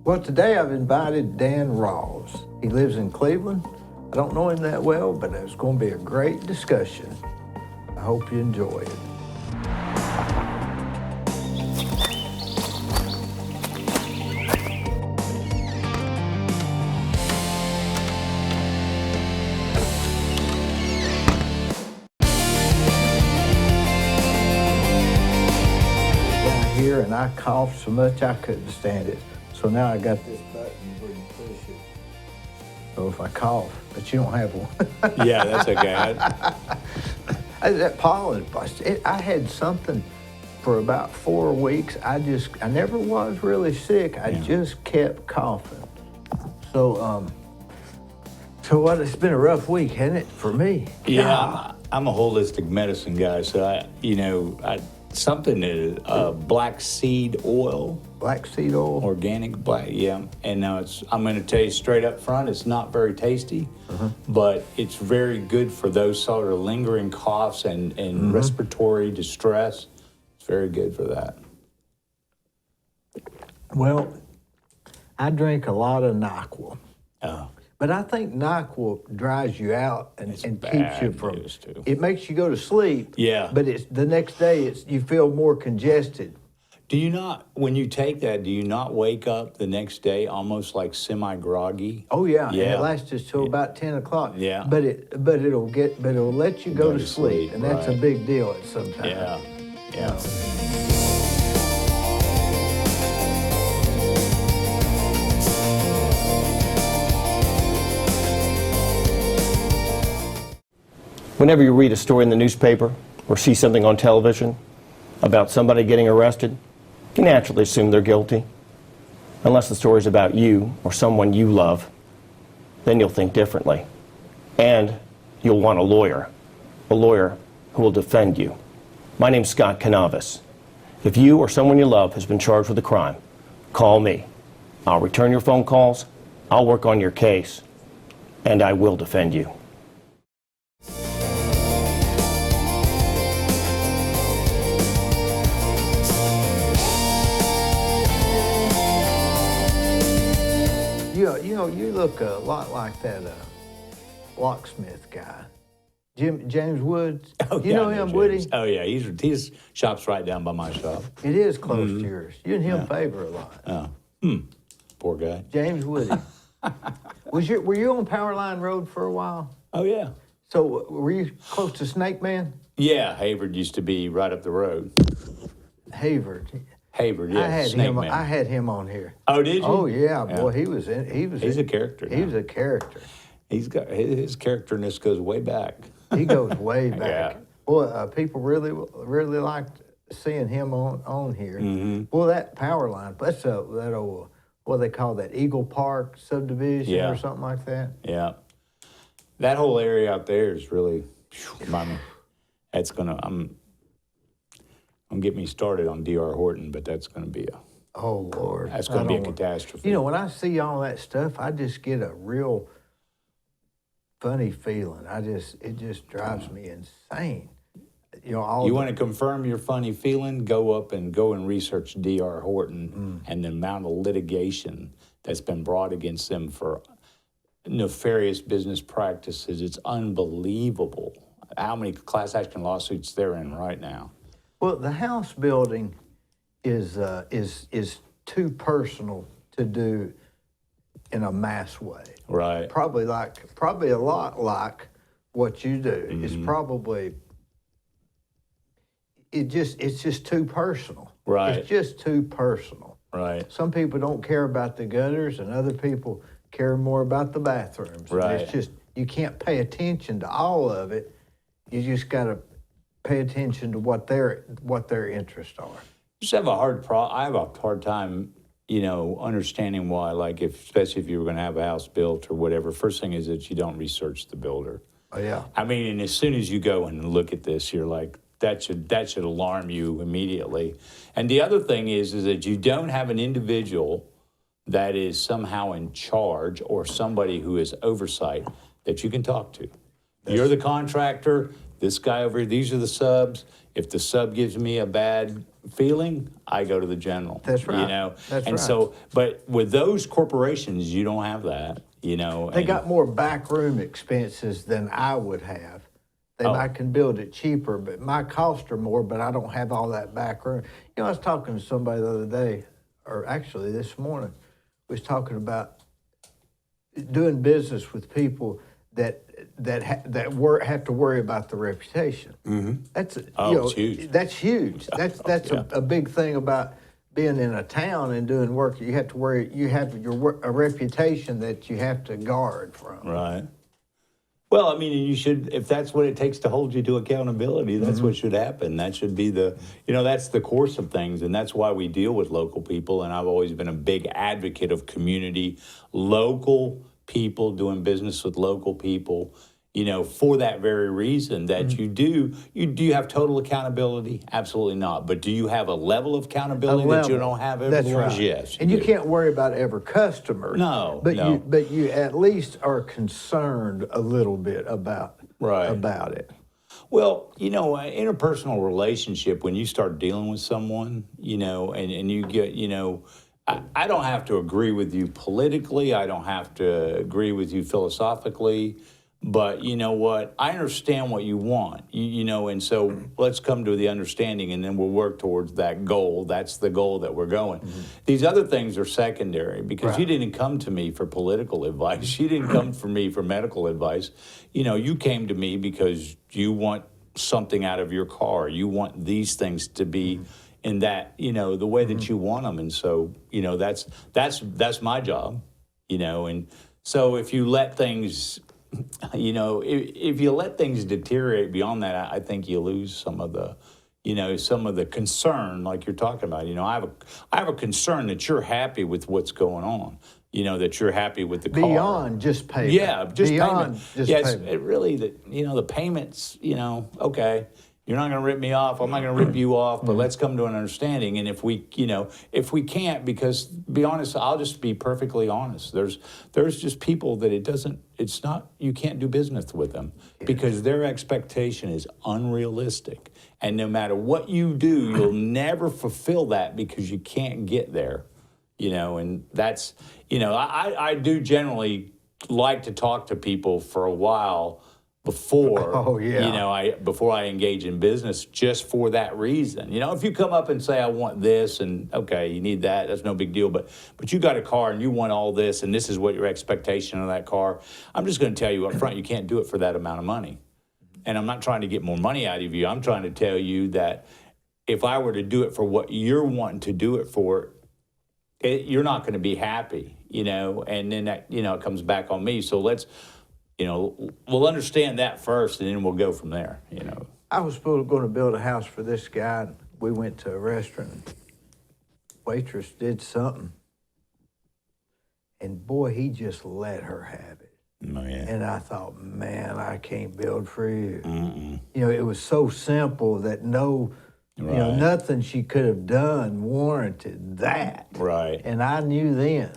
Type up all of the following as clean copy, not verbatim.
Well, today I've invited Dan Rawls. He lives in Cleveland. I don't know him that well, but it's going to be a great discussion. I hope you enjoy it. Down here, and I coughed so much I couldn't stand it. So now I got this button where you push it. So if I cough, but you don't have one. Yeah, that's okay. That pollen, I had something for about 4 weeks. I never was really sick. I just kept coughing. So, it's been a rough week, hasn't it, for me? Yeah, I'm a holistic medicine guy, so something is black seed oil. Black seed oil? Organic black, yeah. And now I'm going to tell you straight up front, it's not very tasty, but it's very good for those sort of lingering coughs and respiratory distress. It's very good for that. Well, I drink a lot of NyQuil. Oh. But I think NyQuil dries you out and keeps you from. Too. It makes you go to sleep. Yeah. But it's the next day. You feel more congested. Do you not, when you take that, do you not wake up the next day almost like semi-groggy? Oh yeah. Yeah. And it lasts us till about 10 o'clock. Yeah. But it'll let you go to sleep, and that's a right. big deal at some time. Yeah. Yeah. Whenever you read a story in the newspaper or see something on television about somebody getting arrested, you naturally assume they're guilty. Unless the story's about you or someone you love, then you'll think differently. And you'll want a lawyer who will defend you. My name's Scott Canavis. If you or someone you love has been charged with a crime, call me. I'll return your phone calls, I'll work on your case, and I will defend you. You look a lot like that locksmith guy, James Woods. Oh, you know him, Woody? Oh yeah, his shop's right down by my shop. It is close to yours. You and him favor a lot. Poor guy. James Woody. Were you on Powerline Road for a while? Oh yeah. So were you close to Snake Man? Yeah, Havard used to be right up the road. Havard, yeah. I had him on here. Oh, did you? Oh yeah, boy, he's a character. He was a character. He's got his characterness goes way back. He goes way back. Yeah. Boy, people really liked seeing him on here. Well, that power line, that's that old, what they call that, Eagle Park subdivision or something like that. Yeah. That whole area out there is really, that's I'm get me started on D.R. Horton, but that's going to be oh Lord, that's going to be a catastrophe. You know, when I see all that stuff, I just get a real funny feeling. It just drives me insane. You want to confirm your funny feeling? Go and research D.R. Horton and the amount of litigation that's been brought against them for nefarious business practices. It's unbelievable how many class action lawsuits they're in right now. Well, the house building is too personal to do in a mass way. Right. Probably a lot like what you do. It's probably it's just too personal. Right. It's just too personal. Right. Some people don't care about the gutters, and other people care more about the bathrooms. Right. And it's just, you can't pay attention to all of it. You just got to pay attention to what their interests are. I have a hard time, understanding why, especially if you were going to have a house built or whatever. First thing is that you don't research the builder. Oh yeah. I mean, and as soon as you go and look at this, you're like, that should alarm you immediately. And the other thing is that you don't have an individual that is somehow in charge or somebody who is oversight that you can talk to. You're the contractor. This guy over here, these are the subs. If the sub gives me a bad feeling, I go to the general. That's right. You know, That's and right. so, but with those corporations, you don't have that. You know, They and- got more backroom expenses than I would have. I can build it cheaper, but my costs are more, but I don't have all that backroom. You know, I was talking to somebody the other day, or actually this morning, was talking about doing business with people that have to worry about the reputation. Mm-hmm. That's it's huge. That's huge. That's a big thing about being in a town and doing work. You have to worry. You have a reputation that you have to guard from. Right. Well, I mean, you should, if that's what it takes to hold you to accountability, that's what should happen. That should be that's the course of things. And that's why we deal with local people. And I've always been a big advocate of community, local people doing business with local people, for that very reason that you do have total accountability? Absolutely not. But do you have a level of accountability that you don't have everywhere? That's right. Yes. And you can't worry about every customer. No, But no. you at least are concerned a little bit about it. Well, interpersonal relationship, when you start dealing with someone, and you get, I don't have to agree with you politically. I don't have to agree with you philosophically. But you know what? I understand what you want, and so let's come to the understanding, and then we'll work towards that goal. That's the goal that we're going. Mm-hmm. These other things are secondary because you didn't come to me for political advice. You didn't come for me for medical advice. You came to me because you want something out of your car. You want these things to be in that, the way that you want them. And so, that's my job, and so if you let things... if you let things deteriorate beyond that, I think you lose some of the concern, like you're talking about. I have a concern that you're happy with what's going on. That you're happy with the car. Beyond just payment. Yeah, just beyond payment. just yes, payment. it really the payments. Okay. You're not going to rip me off. I'm not going to rip you off. But let's come to an understanding. And if we can't, because to be honest, I'll just be perfectly honest. There's just people that you can't do business with them because their expectation is unrealistic. And no matter what you do, you'll never fulfill that because you can't get there. And that's, I do generally like to talk to people for a while before, before I engage in business, just for that reason. If you come up and say, I want this, and okay, you need that, that's no big deal, but you got a car and you want all this, and this is what your expectation of that car, I'm just going to tell you up front, you can't do it for that amount of money. And I'm not trying to get more money out of you. I'm trying to tell you that if I were to do it for what you're wanting to do it for, you're not going to be happy, and then that, it comes back on me. So let's, we'll understand that first, and then we'll go from there, I was going to build a house for this guy. And we went to a restaurant. And waitress did something. And boy, he just let her have it. Oh, yeah. And I thought, man, I can't build for you. Mm-mm. It was so simple that nothing she could have done warranted that. Right. And I knew then.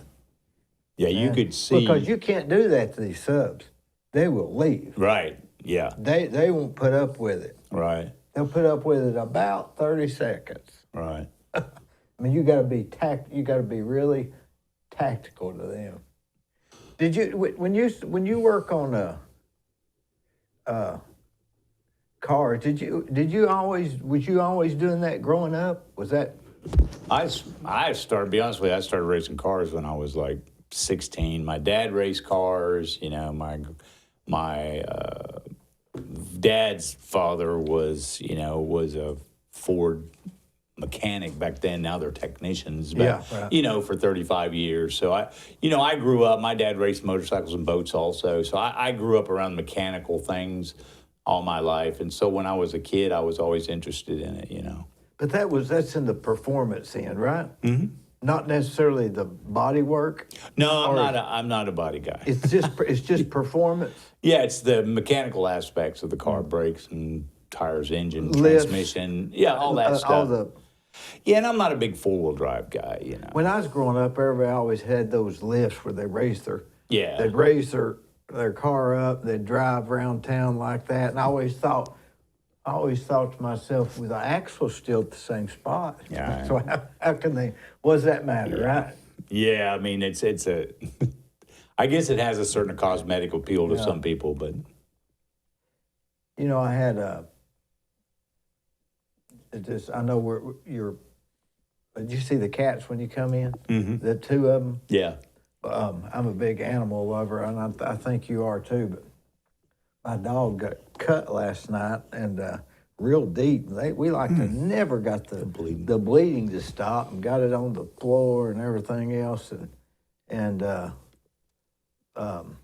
Yeah, you could see. Because you can't do that to these subs. They will leave. Right, yeah. They won't put up with it. Right. They'll put up with it about 30 seconds. Right. I mean, you got to be really tactical to them. Did you when you work on a car? Was you always doing that growing up? Was that? I started. To be honest with you, I started racing cars when I was like 16. My dad raced cars. My dad's father was a Ford mechanic back then. Now they're technicians, but for 35 years. So I grew up. My dad raced motorcycles and boats also. So I grew up around mechanical things all my life. And so when I was a kid, I was always interested in it. But that's in the performance end, right? Mm-hmm. Not necessarily the body work. No, I'm not a body guy. It's just performance. Yeah, it's the mechanical aspects of the car, brakes and tires, engine, Lifts, transmission, all that stuff. Yeah, and I'm not a big four-wheel drive guy, When I was growing up, everybody always had those lifts where they raised they'd raise their car up, they'd drive around town like that, and I always thought, I always thought to myself, well, the axle's still at the same spot. Yeah. So how can they? What does that matter, right? Yeah, I mean, it's a. I guess it has a certain cosmetic appeal to some people, but You know, I had I know you're. Did you see the cats when you come in? Mm-hmm. The two of them. yeah. I'm a big animal lover, and I think you are too. But my dog got cut last night, and real deep. We like to never got the bleeding to stop, and got it on the floor and everything else, and I don't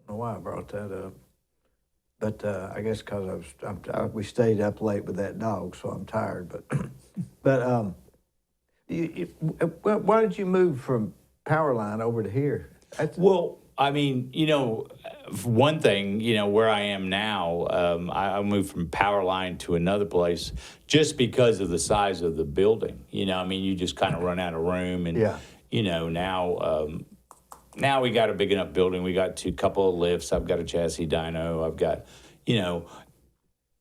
know why I brought that up, but I guess because we stayed up late with that dog, so I'm tired. But why did you move from Powerline over to here? Well, I mean, one thing, where I am now, I moved from Powerline to another place just because of the size of the building. I mean, you just kind of run out of room, and now we got a big enough building. We got a couple of lifts. I've got a chassis dyno. I've got,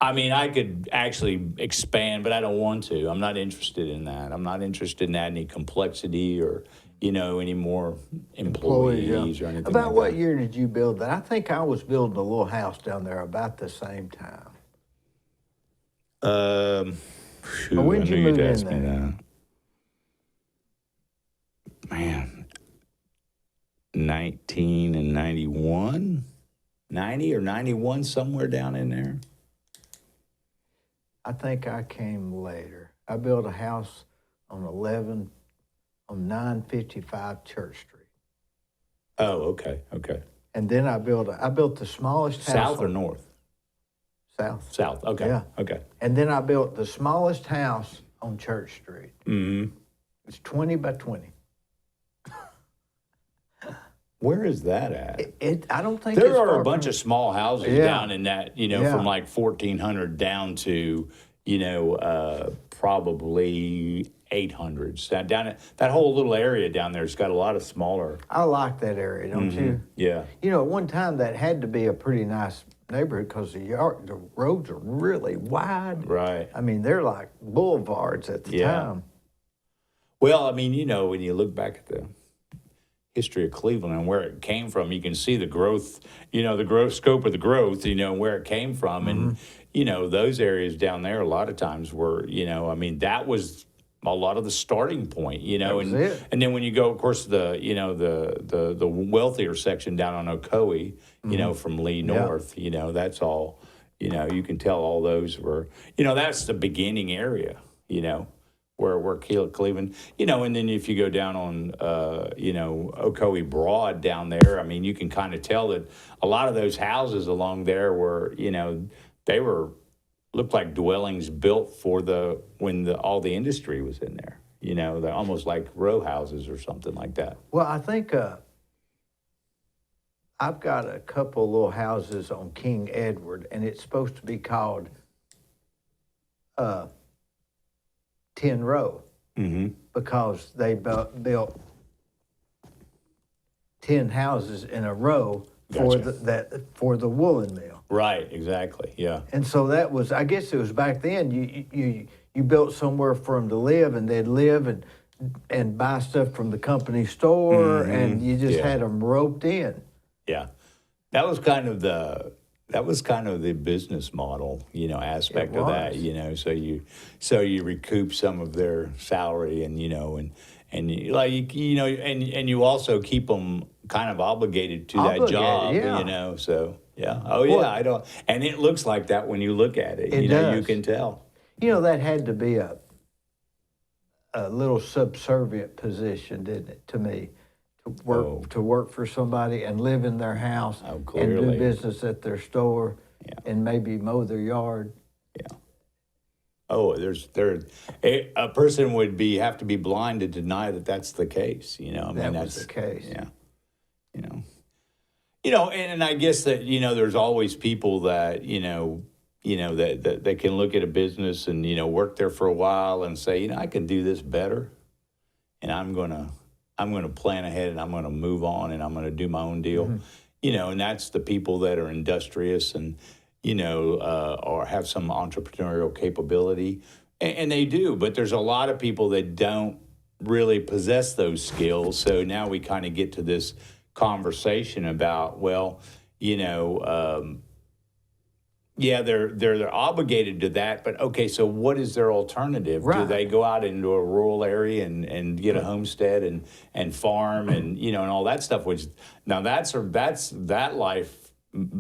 I mean, I could actually expand, but I don't want to. I'm not interested in that. I'm not interested in adding any complexity or, any more employees or anything. About like what that. year did you build that? I think I was building a little house down there about the same time. When did you move in there? Man, 1991, 90 or 91, somewhere down in there. I think I came later. I built a house on 955 Church Street. Oh, okay. And then I built the smallest house. South or north? South. South, okay. Yeah. Okay. And then I built the smallest house on Church Street. Mm-hmm. It's 20 by 20. Where is that at? I don't think There it's are far a bunch from- of small houses down in that, from like 1,400 down to, probably 800s. That whole little area down there's got a lot of smaller. I like that area, don't you? Yeah. At one time that had to be a pretty nice neighborhood because the roads are really wide. Right. I mean, they're like boulevards at the time. Well, I mean, when you look back at the history of Cleveland and where it came from, you can see the growth, the growth scope of the growth, where it came from. And, those areas down there a lot of times were, I mean, that was a lot of the starting point, and then when you go, of course, the wealthier section down on Ocoee, from Lee North, that's all, you can tell all those were, that's the beginning area, where Cleveland, and then if you go down on, Ocoee Broad down there, I mean, you can kind of tell that a lot of those houses along there were, they looked like dwellings built for when all the industry was in there. They're almost like row houses or something like that. Well, I think I've got a couple of little houses on King Edward, and it's supposed to be called 10 row because they built 10 houses in a row for the woolen mill. Right, exactly, yeah. And so that was, I guess it was back then, you built somewhere for them to live, and they'd live and buy stuff from the company store, and you just had them roped in. Yeah, that was kind of the business model, aspect of that, so you recoup some of their salary, and and you also keep them kind of obligated to that job, so. Yeah. Oh, yeah. I don't. And it looks like that when you look at it. It does. You can tell. That had to be a little subservient position, didn't it, to me, to work for somebody and live in their house and do business at their store and maybe mow their yard. Yeah. Oh, a person would have to be blind to deny that that's the case. That's the case. Yeah. And I guess that, there's always people that, that they can look at a business and, work there for a while and say, I can do this better. And I'm going to plan ahead, and I'm going to move on, and I'm going to do my own deal. And that's the people that are industrious and, or have some entrepreneurial capability. And they do, but there's a lot of people that don't really possess those skills. So now we kind of get to this conversation about, well, yeah, they're obligated to that, but okay, so what is their alternative? Right. Do they go out into a rural area and get a homestead and farm and and all that stuff? Which now that's that life,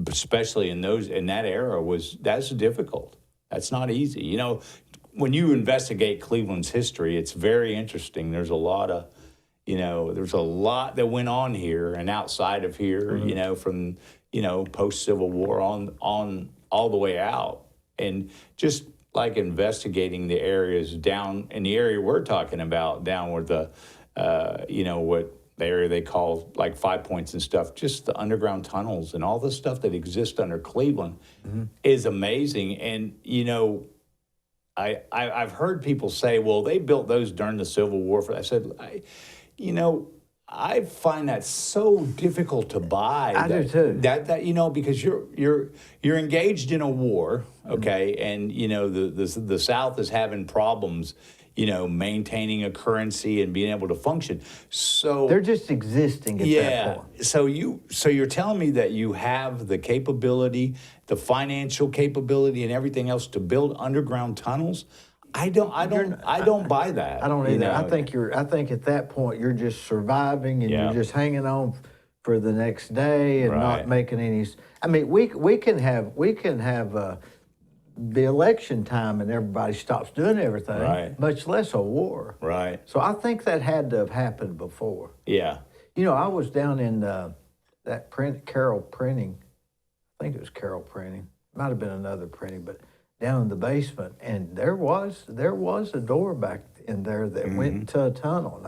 especially in that era, that's difficult. That's not easy. When you investigate Cleveland's history, it's very interesting. There's a lot of there's a lot that went on here and outside of here. From post Civil War on all the way out, and just like investigating the areas down in the area we're talking about, down where the what the area they call like 5 Points and stuff, just the underground tunnels and all the stuff that exists under Cleveland is amazing. And I've heard people say, well, they built those during the Civil War. I said, I find that so difficult to buy. I do too. That because you're engaged in a war, okay, and the South is having problems, maintaining a currency and being able to function. So they're just existing at that point. So you're telling me that you have the capability, the financial capability, and everything else to build underground tunnels? I don't buy that. I don't either. I think at that point you're just surviving and you're just hanging on for the next day and not making any. I mean, we can have the election time and everybody stops doing everything, much less a war. Right. So I think that had to have happened before. Yeah. I was down in that Carroll Printing. I think it was Carroll Printing. Might have been another printing, but down in the basement, and there was a door back in there that went into a tunnel,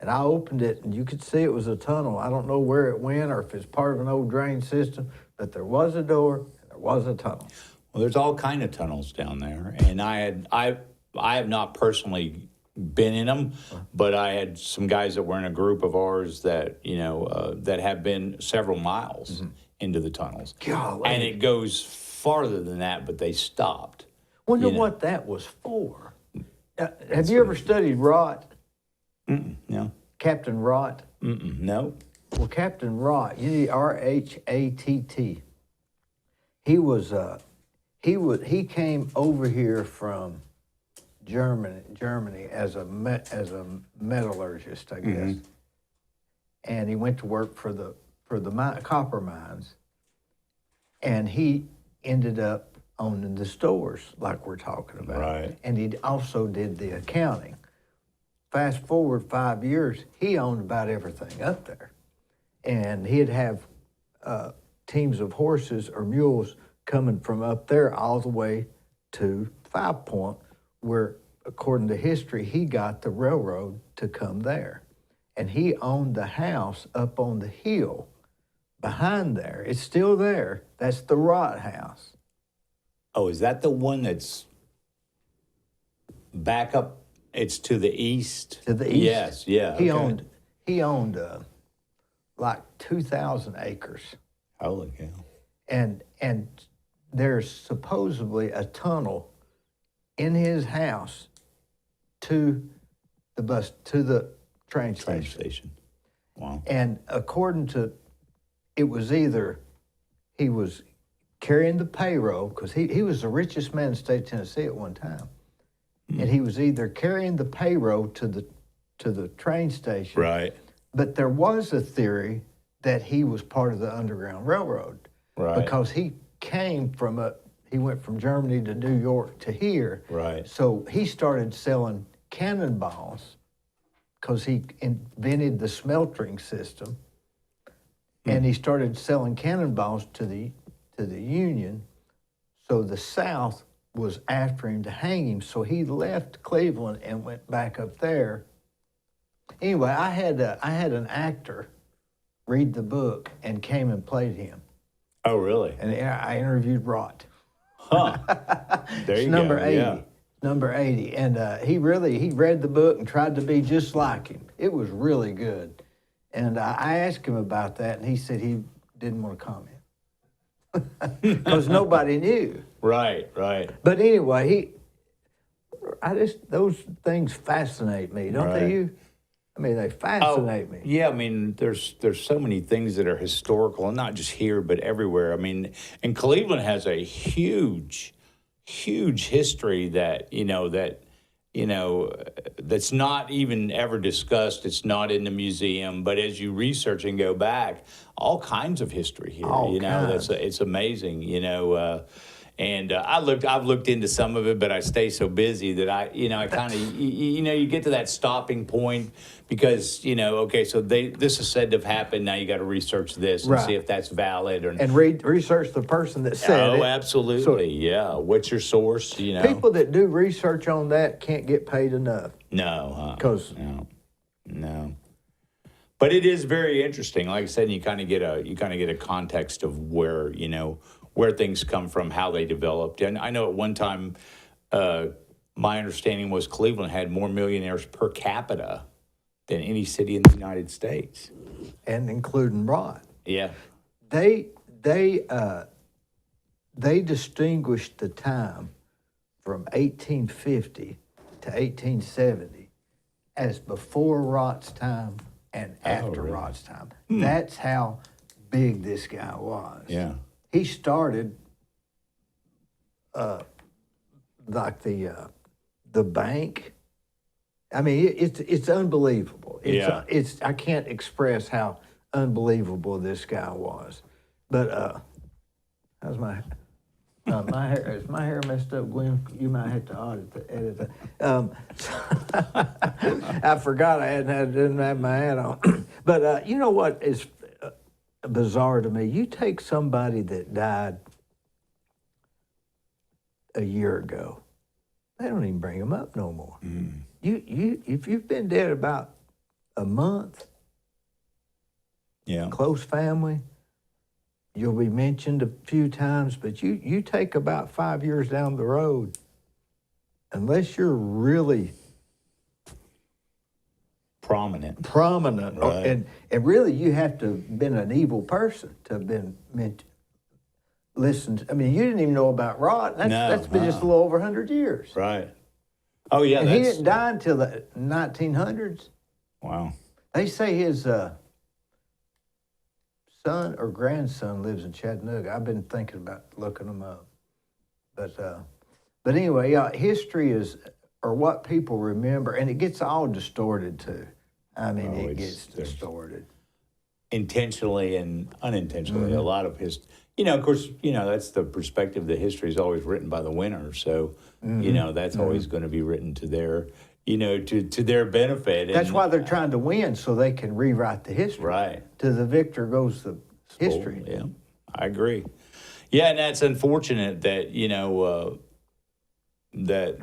and I opened it, and you could see it was a tunnel. I don't know where it went or if it's part of an old drain system, but there was a door and there was a tunnel. Well, there's all kind of tunnels down there, and I have not personally been in them, but I had some guys that were in a group of ours that that have been several miles into the tunnels. Golly. And it goes farther than that, but they stopped. Wonder what that was for. Have you ever studied Rott? No. Captain Rott? No. Well, Captain Rott, Rhatt. He came over here from Germany as a metallurgist, I guess, and he went to work for the copper mines, and he ended up owning the stores like we're talking about. Right. And he also did the accounting. Fast forward 5 years, he owned about everything up there. And he'd have teams of horses or mules coming from up there all the way to 5 Point, where, according to history, he got the railroad to come there. And he owned the house up on the hill behind there. It's still there. That's the Rott house. Oh, is that the one that's back up? It's to the east. To the east. Yes, yeah. He owned like 2,000 acres. Holy cow! And there's supposedly a tunnel in his house to the train station. Wow. And according to, it was either he was carrying the payroll, because he was the richest man in the state of Tennessee at one time. And he was either carrying the payroll to the train station. Right. But there was a theory that he was part of the Underground Railroad. Right. Because he went from Germany to New York to here. Right. So he started selling cannonballs because he invented the smelting system. And he started selling cannonballs to the Union. So the South was after him to hang him. So he left Cleveland and went back up there. Anyway, I had an actor read the book and came and played him. Oh, really? And I interviewed Rott. Huh. There you go. Number 80. Yeah. Number 80. And he read the book and tried to be just like him. It was really good. And I asked him about that, and he said he didn't want to comment. because nobody knew. Right, right. But anyway, those things fascinate me, don't Right. they? You? I mean, they fascinate me. Yeah, I mean, there's so many things that are historical, and not just here, but everywhere. I mean, and Cleveland has a huge history that's not even ever discussed. It's not in the museum, but as you research and go back, all kinds of history here. All kinds. It's amazing. And I've looked into some of it, but I stay so busy that I kind of, you get to that stopping point because, okay, so this is said to have happened. Now you got to research this and Right. see if that's valid. And research the person that said it. Oh, absolutely. Yeah. What's your source? People that do research on that can't get paid enough. No. 'Cause- No. But it is very interesting. Like I said, you kind of get a context of where things come from, how they developed. And I know at one time, my understanding was Cleveland had more millionaires per capita than any city in the United States. And including Rod. Yeah. They distinguished the time from 1850 to 1870 as before Rod's time and after really? Rod's time. That's how big this guy was. Yeah. He started like the bank. I mean, it's unbelievable. I can't express how unbelievable this guy was. But how's my hair? Is my hair messed up, Gwen? You might have to edit that. I forgot didn't have my hat on. But you know what is bizarre to me? You take somebody that died a year ago, they don't even bring them up no more. If you've been dead about a month, close family, you'll be mentioned a few times, but you take about 5 years down the road, unless you're really Prominent. Right. And really you have to have been an evil person to have been listened. I mean, you didn't even know about Rod. That's been just a little over 100 years. Right. Oh, yeah. And he didn't die until the 1900s. Wow. They say his son or grandson lives in Chattanooga. I've been thinking about looking them up. But anyway, history is, or what people remember, and it gets all distorted too. I mean, it gets distorted. Intentionally and unintentionally, a lot of of course, that's the perspective that history is always written by the winner. So, that's always going to be written to their, to their benefit. That's why they're trying to win, so they can rewrite the history. Right. To the victor goes the history. Yeah, I agree. Yeah, and that's unfortunate that,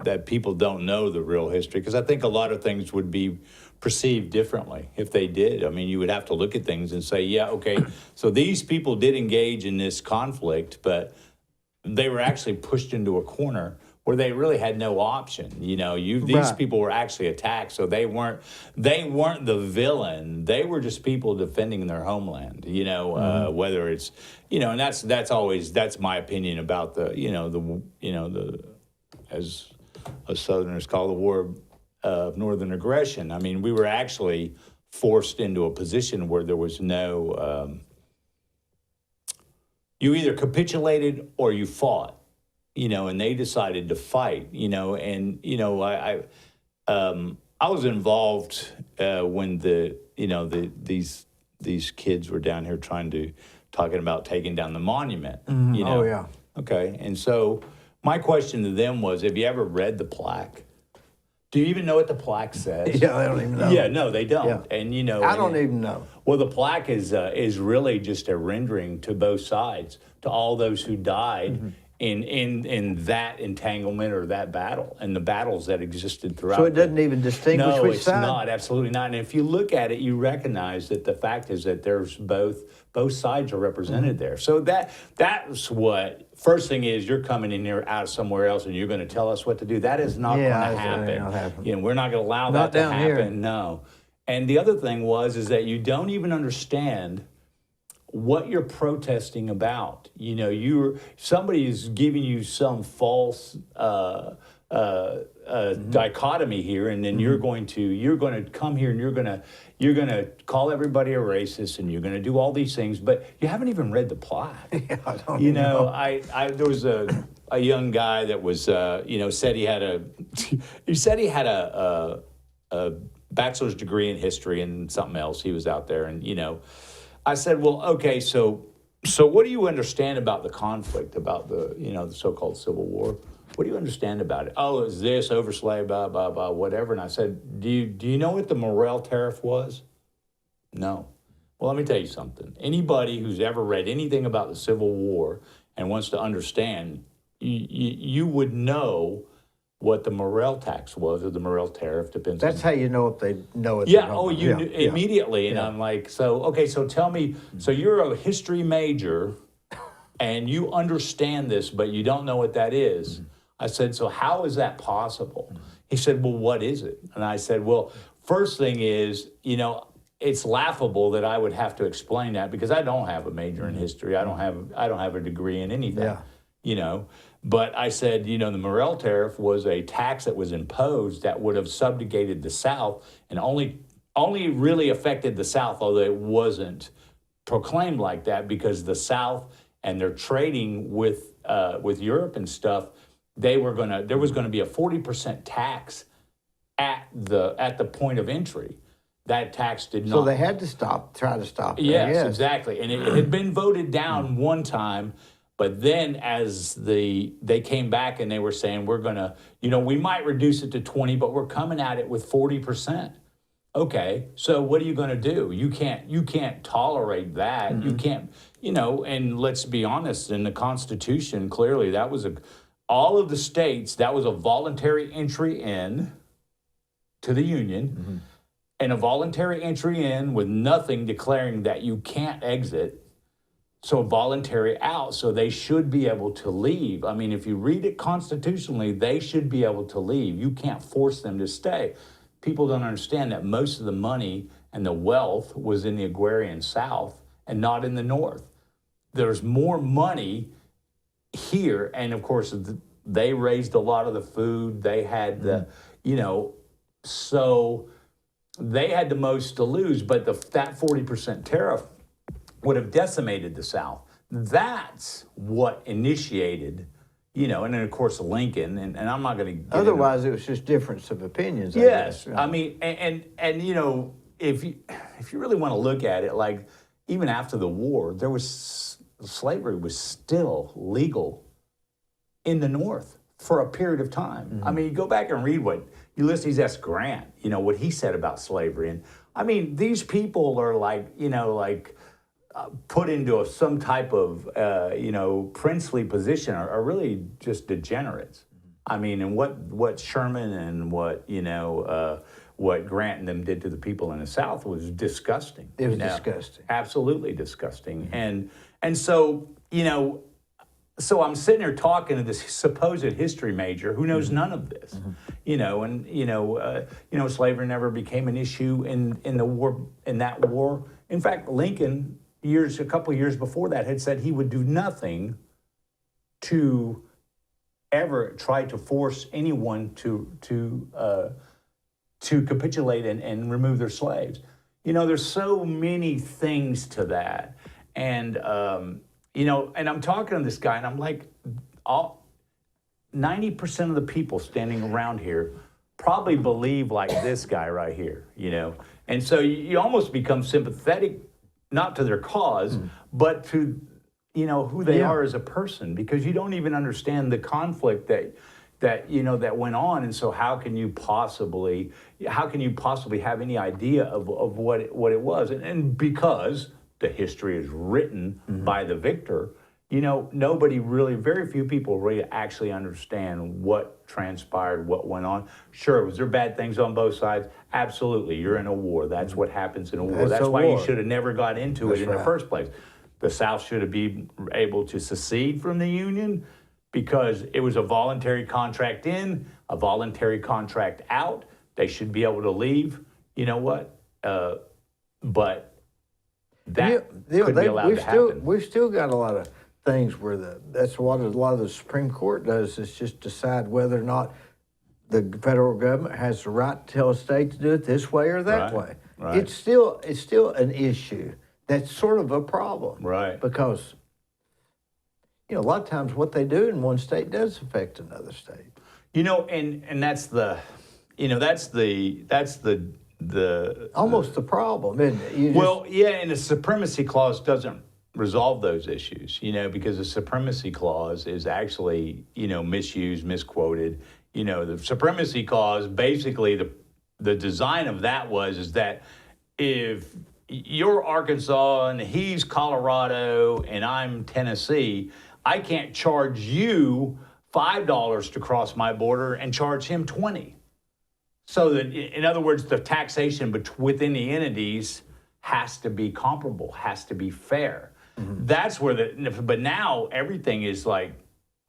that people don't know the real history, because I think a lot of things would be perceived differently if they did. I mean, you would have to look at things and say, yeah, okay, so these people did engage in this conflict, but they were actually pushed into a corner where they really had no option. These people were actually attacked, so they weren't the villain. They were just people defending their homeland. Whether it's and that's my opinion about the as Southerners call the war of northern aggression. I mean, we were actually forced into a position where there was no. You either capitulated or you fought. And they decided to fight, and, I was involved when these kids were down here talking about taking down the monument, Oh, yeah. Okay. And so my question to them was, have you ever read the plaque? Do you even know what the plaque says? Yeah, they don't even know. Yeah, no, they don't. Yeah. And, I don't even know. Well, the plaque is really just a rendering to both sides, to all those who died in that entanglement or that battle, and the battles that existed throughout. So it doesn't even distinguish no, which it's side? not, absolutely not. And if you look at it, you recognize that the fact is that there's both sides are represented there. So that's what, first thing is, you're coming in here out of somewhere else and you're going to tell us what to do. That is not going to happen. We're not going to allow that to happen. Here. No. And the other thing is that you don't even understand what you're protesting about. You know, somebody is giving you some false dichotomy here, and then you're going to come here and you're going to call everybody a racist, and you're going to do all these things, but you haven't even read the plot. Yeah, I don't you know, there was a young guy that was said he had a bachelor's degree in history and something else. He was out there, and I said, well, okay, so what do you understand about the conflict, about the so-called Civil War? What do you understand about it? Oh, it's this, overslave, blah, blah, blah, whatever. And I said, do you know what the Morrell tariff was? No. Well, let me tell you something. Anybody who's ever read anything about the Civil War and wants to understand, you would know what the Morrell tax was, or the Morrell tariff, depends. That's how you know if they know it. Yeah, knew immediately. And Yeah. I'm like, so tell me, so you're a history major and you understand this, but you don't know what that is. I said, so how is that possible? He said, well, what is it? And I said, well, first thing is, it's laughable that I would have to explain that, because I don't have a major in history. I don't have a degrry in anything. Yeah. But I said, the Morrell tariff was a tax that was imposed that would have subjugated the South, and only really affected the South, although it wasn't proclaimed like that, because the South and their trading with Europe and stuff, there was gonna be a 40% tax at the point of entry. That tax did not. So they had to try to stop it. Yes, exactly. And it had been voted down one time, but then as they came back and they were saying, we're gonna, we might reduce it to 20, but we're coming at it with 40%. Okay, so what are you gonna do? You can't tolerate that. You can't, and let's be honest, in the Constitution, clearly that was all of the states, that was a voluntary entry in to the Union, and a voluntary entry in with nothing declaring that you can't exit. So a voluntary out, so they should be able to leave. I mean, if you read it constitutionally, they should be able to leave. You can't force them to stay. People don't understand that most of the money and the wealth was in the agrarian South and not in the North. There's more money here, and of course, they raised a lot of the food. They had the, so they had the most to lose, but that 40% tariff would have decimated the South. That's what initiated, and then of course Lincoln, and I'm not going to. Otherwise, it was just difference of opinions. Yes, I guess. I mean, and if you really want to look at it, like even after the war, slavery was still legal in the North for a period of time. I mean, you go back and read what Ulysses S. Grant, what he said about slavery, and I mean, these people are put into some type of, princely position are really just degenerates. I mean, and what Sherman and what Grant and them did to the people in the South was disgusting. It was disgusting. Absolutely disgusting. And so, so I'm sitting there talking to this supposed history major who knows none of this, slavery never became an issue in the war, in that war. In fact, Lincoln, a couple of years before that, had said he would do nothing to ever try to force anyone to capitulate and remove their slaves. There's so many things to that, and and I'm talking to this guy, and I'm like, 90% of the people standing around here probably believe like this guy right here, and so you almost become sympathetic, not to their cause, but to who they are as a person, because you don't even understand the conflict that went on. And so how can you possibly have any idea of what it was? And because the history is written by the victor, nobody really, very few people really actually understand what transpired, what went on. Sure, was there bad things on both sides? Absolutely. You're in a war. That's what happens in a war. That's why you should have never got into it in the first place. The South should have been able to secede from the Union because it was a voluntary contract in, a voluntary contract out. They should be able to leave. You know what? But that couldn't be allowed to happen. We've still got a lot of things where that's what a lot of the Supreme Court does, is just decide whether or not the federal government has the right to tell a state to do it this way or that way. Right. It's still an issue. That's sort of a problem. Right. Because, a lot of times what they do in one state does affect another state. And that's the almost the problem, isn't it? And the supremacy clause doesn't resolve those issues, because the supremacy clause is actually, misused, misquoted. The supremacy clause, basically the design of that is that if you're Arkansas and he's Colorado and I'm Tennessee, I can't charge you $5 to cross my border and charge him $20. So that, in other words, the taxation within the entities has to be comparable, has to be fair. Mm-hmm. That's where but now everything is like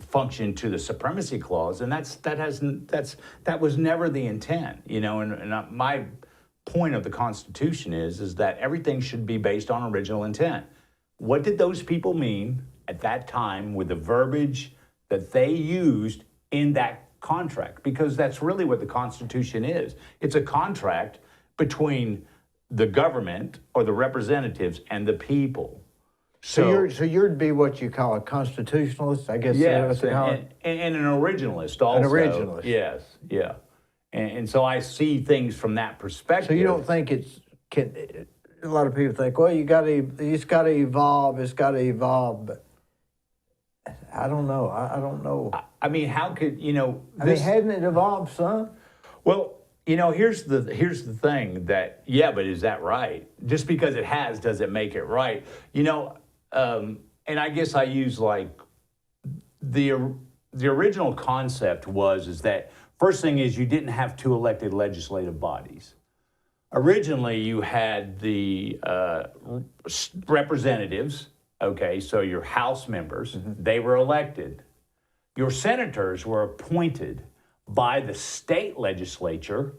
function to the supremacy clause, and that was never the intent, And my point of the Constitution is that everything should be based on original intent. What did those people mean at that time with the verbiage that they used in that contract? Because that's really what the Constitution is. It's a contract between the government or the representatives and the people. So you'd be what you call a constitutionalist, I guess. Yes, and an originalist also. An originalist. Yes, yeah. And so I see things from that perspective. So you don't think a lot of people think, well, it's got to evolve, but I don't know. I don't know. I mean, how could, hadn't it evolved some? Well, here's the thing that, but is that right? Just because it has, does it make it right? And I guess I use like the original concept is that first thing is you didn't have two elected legislative bodies. Originally, you had the representatives, okay, so your House members, they were elected. Your senators were appointed by the state legislature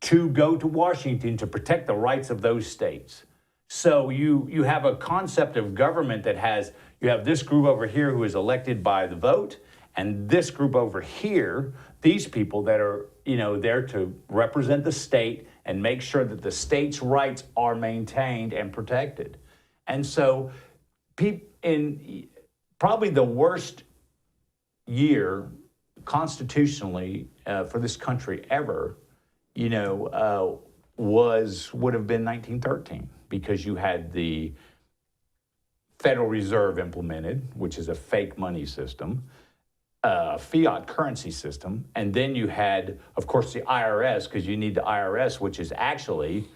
to go to Washington to protect the rights of those states. So you have a concept of government that you have this group over here who is elected by the vote, and this group over here, these people that are, there to represent the state and make sure that the state's rights are maintained and protected. And so in probably the worst year constitutionally for this country ever, would have been 1913, because you had the Federal Reserve implemented, which is a fake money system, fiat currency system, and then you had, of course, the IRS, because you need the IRS, which is actually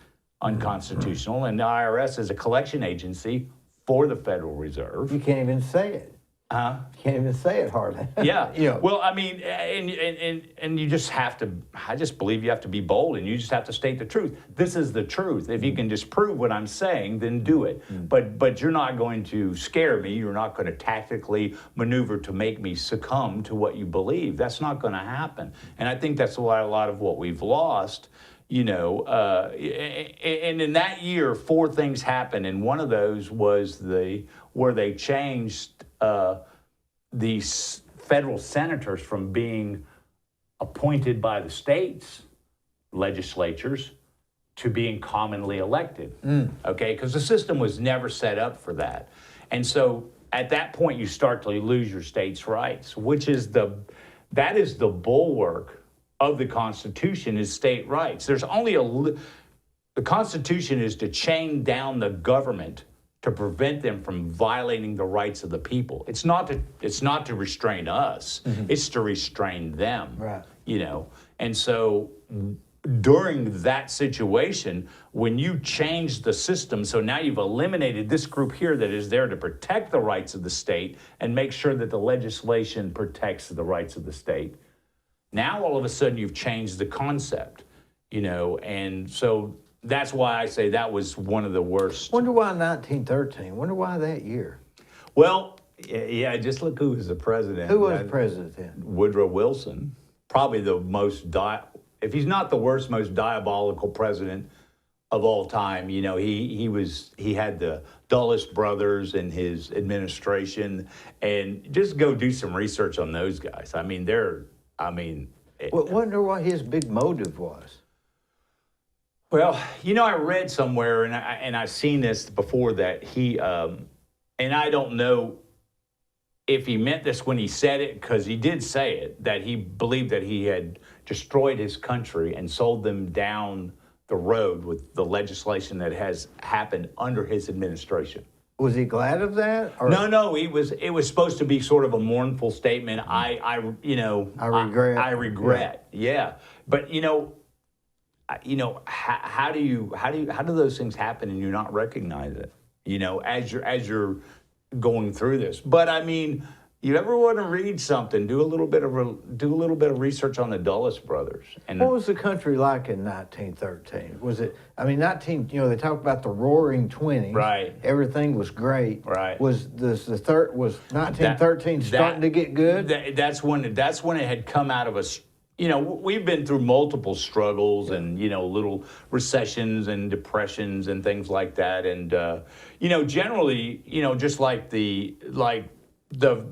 unconstitutional, and the IRS is a collection agency for the Federal Reserve. You can't even say it. You can't even say it hardly. Yeah. Well, I mean, and you just have to, I just believe you have to be bold, and you just have to state the truth. This is the truth. If you can disprove what I'm saying, then do it. But you're not going to scare me. You're not going to tactically maneuver to make me succumb to what you believe. That's not going to happen. And I think that's why a lot of what we've lost, and in that year, 4 things happened, and one of those was where they changed these federal senators from being appointed by the states' legislatures to being commonly elected, okay? Because the system was never set up for that. And so at that point, you start to lose your states' rights, that is the bulwark of the Constitution, is state rights. There's only the Constitution is to chain down the government to prevent them from violating the rights of the people. It's not to restrain us. It's to restrain them. Right. And so during that situation, when you change the system, so now you've eliminated this group here that is there to protect the rights of the state and make sure that the legislation protects the rights of the state. Now all of a sudden you've changed the concept, and so that's why I say that was one of the worst. Wonder why 1913? Wonder why that year? Well, yeah, just look who was the president. Who was president then? Woodrow Wilson. Probably the most, if he's not the worst, most diabolical president of all time. You know, he had the Dulles brothers in his administration, and just go do some research on those guys. I mean, Wonder what his big motive was. Well, you know, I read somewhere, and I've seen this before, that he, and I don't know if he meant this when he said it, because he did say it, that he believed that he had destroyed his country and sold them down the road with the legislation that has happened under his administration. Was he glad of that? Or? No. It was supposed to be sort of a mournful statement. I regret. I regret. Yeah. But how do those things happen and you not recognize it? You know, as you're going through this. But I mean, you ever want to read something, do a little bit of research on the Dulles brothers. And what was the country like in 1913? Was it? I mean, they talk about the Roaring '20s. Right. Everything was great. Right. Was 1913 starting to get good? That's when it had come out of us. You know, we've been through multiple struggles and, little recessions and depressions and things like that. And, generally, just like the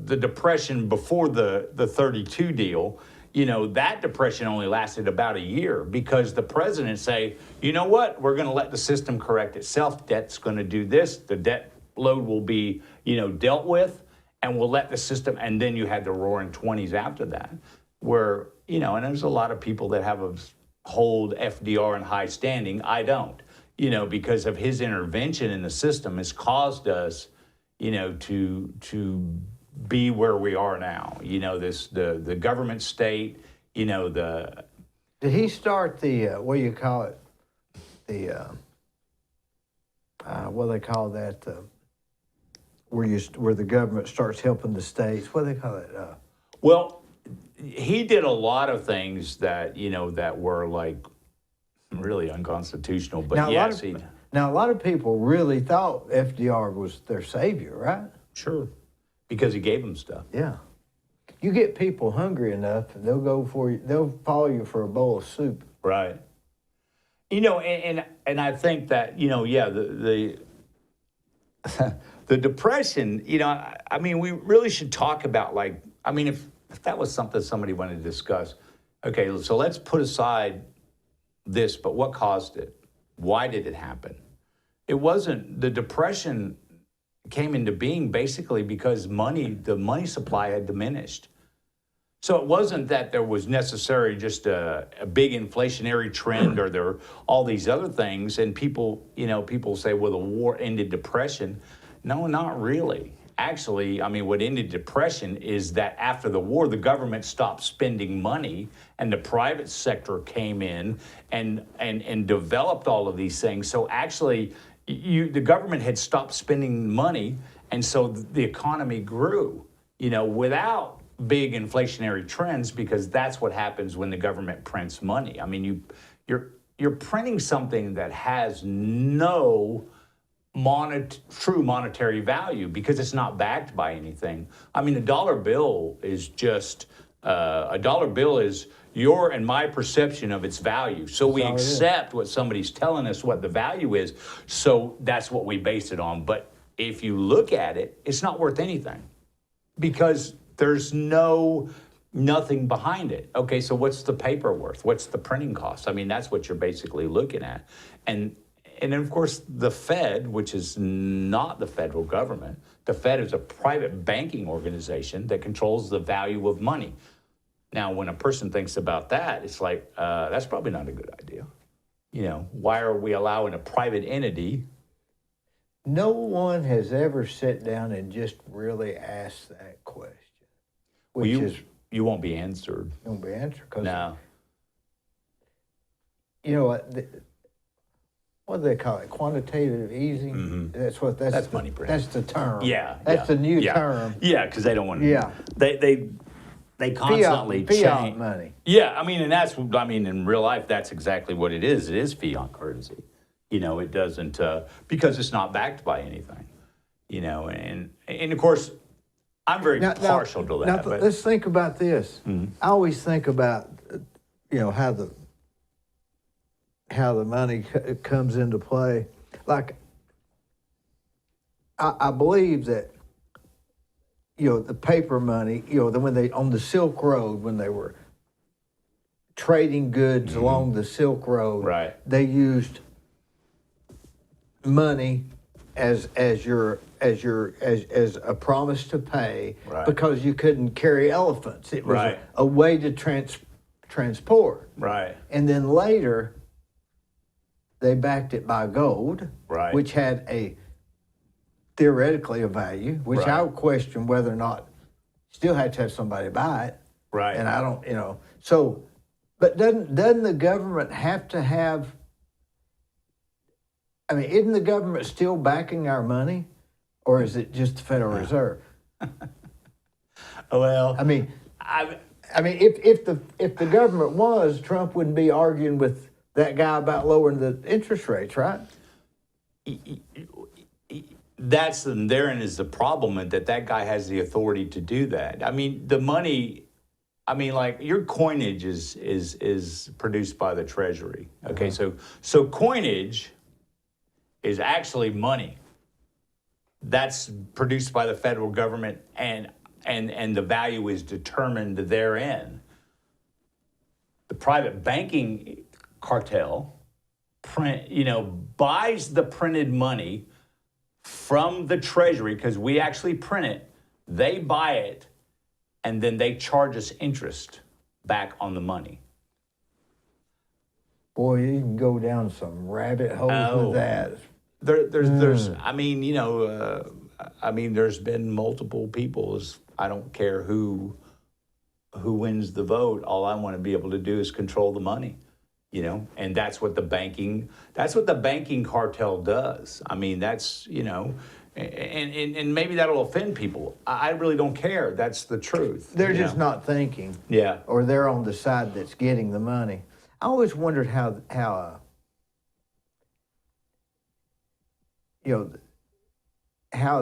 depression before the 32 deal, that depression only lasted about a year because the presidents say, you know what, we're going to let the system correct itself. Debt's going to do this. The debt load will be, dealt with, and we'll let the system. And then you had the Roaring '20s after that, where, and there's a lot of people that hold FDR in high standing. I don't, because of his intervention in the system has caused us, to be where we are now. The government state, Did he start the, what do you call it? What do they call that? Where the government starts helping the states. What do they call it? Well, he did a lot of things that, that were like really unconstitutional, but now, a lot of people really thought FDR was their savior, right? Sure. Because he gave them stuff. Yeah. You get people hungry enough, and they'll follow you for a bowl of soup. Right. And I think that, the Depression, I mean, we really should talk about, if that was something somebody wanted to discuss, okay, so let's put aside this, but what caused it? Why did it happen? It wasn't, the Depression came into being basically because the money supply had diminished. So it wasn't that there was necessarily just a big inflationary trend or there were all these other things, and people say, well, the war ended depression. No, not really. Actually, I mean, what ended depression is that after the war, the government stopped spending money and the private sector came in and developed all of these things. So actually, the government had stopped spending money, and so the economy grew, without big inflationary trends, because that's what happens when the government prints money. I mean, you're printing something that has no true monetary value because it's not backed by anything. I mean, a dollar bill is just your and my perception of its value. So we accept what somebody's telling us what the value is. So that's what we base it on. But if you look at it, it's not worth anything because there's nothing behind it. Okay, so what's the paper worth? What's the printing cost? I mean, that's what you're basically looking at. And then, of course, the Fed, which is not the federal government, the Fed is a private banking organization that controls the value of money. Now, when a person thinks about that, it's like, that's probably not a good idea. Why are we allowing a private entity? No one has ever sat down and just really asked that question. You won't be answered. You won't be answered. No. You know what do they call it? Quantitative easing? Mm-hmm. That's money printing. That's the term. Yeah. That's the new term. Yeah, because they don't want to. Yeah. They constantly change. Fiat money. Yeah, in real life, that's exactly what it is. It is fiat currency. It doesn't, because it's not backed by anything. And of course, I'm very partial to that. But let's think about this. Mm-hmm. I always think about, how the money comes into play. Like, I believe that, the paper money, when they, on the Silk Road, when they were trading goods along the Silk Road, Right. they used money as a promise to pay, Right. because you couldn't carry elephants. It was Right. a way to transport. Right. And then later, they backed it by gold, Right. which had theoretically a value, which I Right. would question whether or not still had to have somebody buy it. Right. And I don't, so, but doesn't the government have to have, isn't the government still backing our money, or is it just the Federal Reserve? Well, If the government was, Trump wouldn't be arguing with that guy about lowering the interest rates, right? Therein is the problem, and that guy has the authority to do that. The money, like your coinage is produced by the Treasury. Okay, so coinage is actually money that's produced by the federal government, and the value is determined therein. The private banking cartel buys the printed money from the Treasury, because we actually print it. They buy it, and then they charge us interest back on the money. Boy, you can go down some rabbit holes with that. There's there's been multiple people. I don't care who wins the vote. All I want to be able to do is control the money, and that's what the banking cartel does. That's, and maybe that'll offend people. I really don't care. That's the truth. They're just not thinking. Yeah. Or they're on the side that's getting the money. I always wondered how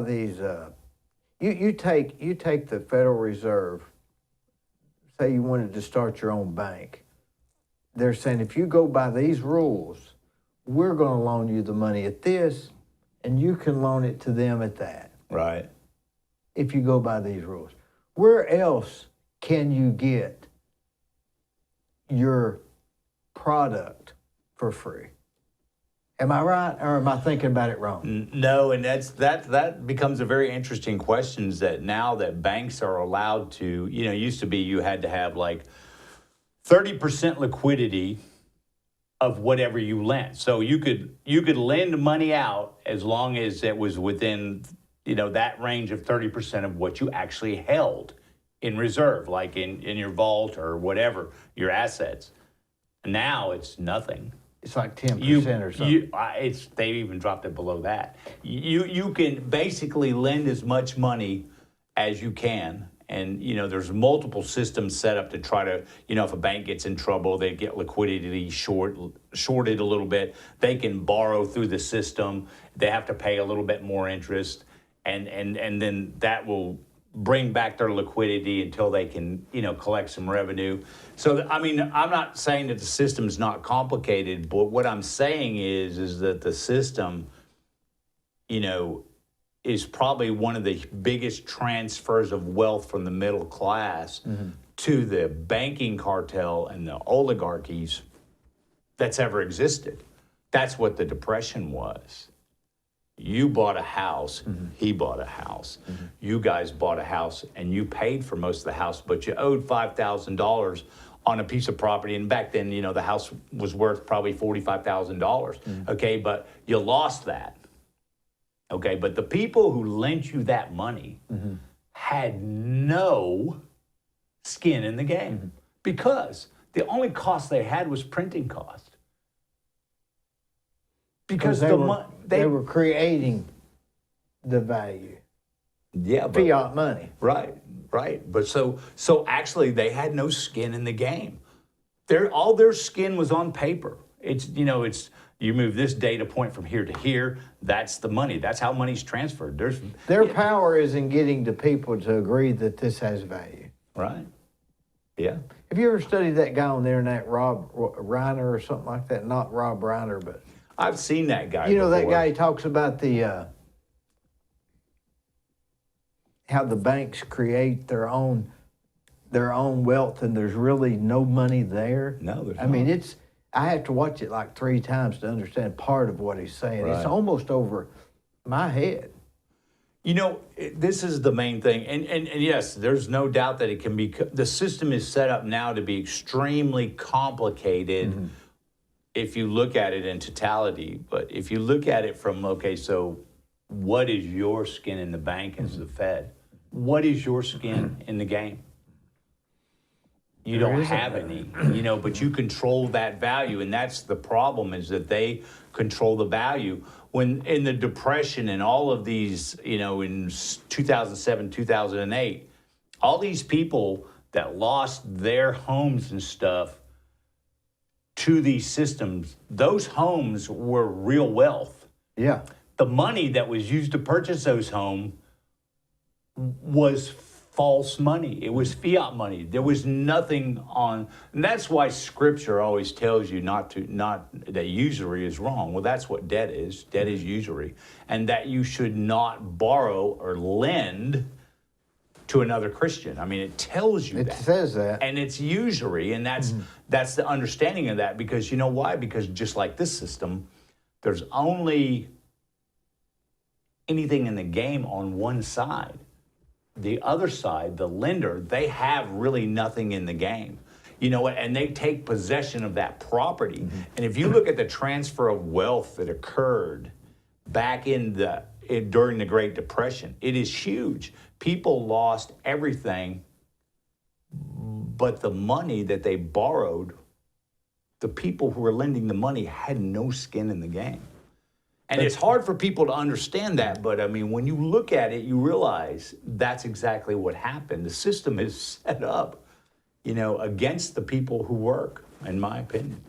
these you take the Federal Reserve. Say you wanted to start your own bank. They're saying, if you go by these rules, we're going to loan you the money at this, and you can loan it to them at that. Right. If you go by these rules. Where else can you get your product for free? Am I right, or am I thinking about it wrong? No, and that becomes a very interesting question, that now that banks are allowed to, used to be you had to have like 30% liquidity of whatever you lent. So you could lend money out as long as it was within, that range of 30% of what you actually held in reserve, like in your vault or whatever, your assets. Now it's nothing. It's like 10% or something. They've even dropped it below that. You can basically lend as much money as you can, and there's multiple systems set up to try to, if a bank gets in trouble, they get liquidity shorted a little bit. They can borrow through the system. They have to pay a little bit more interest, and then that will bring back their liquidity until they can, collect some revenue. So, I'm not saying that the system's not complicated, but what I'm saying is that the system, is probably one of the biggest transfers of wealth from the middle class to the banking cartel and the oligarchies that's ever existed. That's what the Depression was. You bought a house, he bought a house. You guys bought a house, and you paid for most of the house, but you owed $5,000 on a piece of property. And back then, the house was worth probably $45,000. Okay, but you lost that. Okay, but the people who lent you that money had no skin in the game, because the only cost they had was printing cost. Because they were creating the value. Yeah, but, fiat money. Right. But so actually they had no skin in the game. All their skin was on paper. It's you move this data point from here to here, that's the money. That's how money's transferred. Their power is in getting the people to agree that this has value. Right. Yeah. Have you ever studied that guy on the internet, Rob Reiner or something like that? Not Rob Reiner, but I've seen that guy. you know before. that guy. He talks about the how the banks create their own wealth, and there's really no money there. No, there's I mean, not. I have to watch it like 3 times to understand part of what he's saying. Right. It's almost over my head. You know, this is the main thing. And yes, there's no doubt that it can be, the system is set up now to be extremely complicated if you look at it in totality. But if you look at it from, okay, so what is your skin in the bank as the Fed? What is your skin in the game? You don't have any, you know, but you control that value. And that's the problem, is that they control the value. When in the Depression and all of these, you know, in 2007, 2008, all these people that lost their homes and stuff to these systems, those homes were real wealth. Yeah. The money that was used to purchase those homes was false money. It was fiat money. There was nothing on, and that's why Scripture always tells you not that usury is wrong. Well, that's what debt is. Debt is usury, and that you should not borrow or lend to another Christian. I mean, it tells you It that. says that. And it's usury, and that's the understanding of that. Because you know why? Because just like this system, there's only anything in the game on one side. The other side, the lender, they have really nothing in the game. You know, and they take possession of that property. And if you look at the transfer of wealth that occurred back during the Great Depression, it is huge. People lost everything, but the money that they borrowed, the people who were lending the money had no skin in the game. And it's hard for people to understand that, but I mean, when you look at it, you realize that's exactly what happened. The system is set up, you know, against the people who work, in my opinion.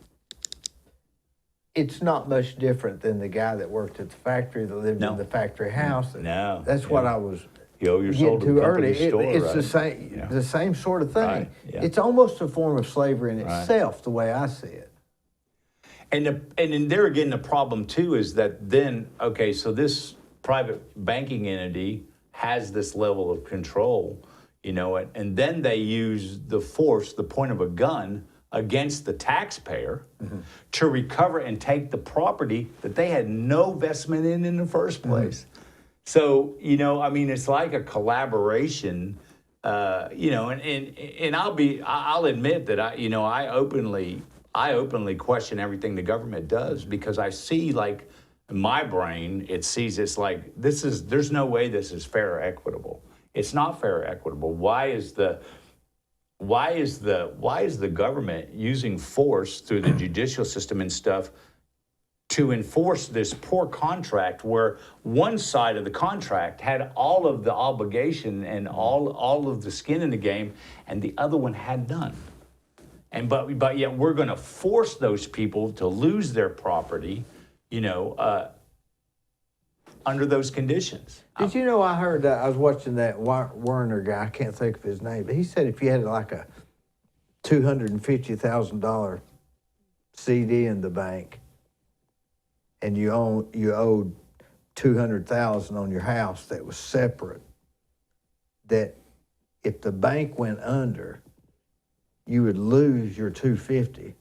It's not much different than the guy that worked at the factory that lived in the factory house. No. That's what I was You owe your getting soul to to the earlier. company store, It's right? the same sort of thing. Right, yeah. It's almost a form of slavery in itself, the way I see it. And then there again, the problem too is that then, okay, so this private banking entity has this level of control, you know, and then they use the force, the point of a gun, against the taxpayer to recover and take the property that they had no investment in the first place. So, you know, I mean, it's like a collaboration, you know, and I'll admit that I openly question everything the government does, because I see, like, in my brain, it sees it's like, there's no way this is fair or equitable. It's not fair or equitable. Why is the government using force through the judicial system and stuff to enforce this poor contract, where one side of the contract had all of the obligation and all of the skin in the game, and the other one had none? And but yet we're going to force those people to lose their property, you know, under those conditions. Did you know, I heard that, I was watching that Werner guy, I can't think of his name, but he said if you had like a $250,000 CD in the bank and you owed $200,000 on your house that was separate, that if the bank went under, you would lose your $250,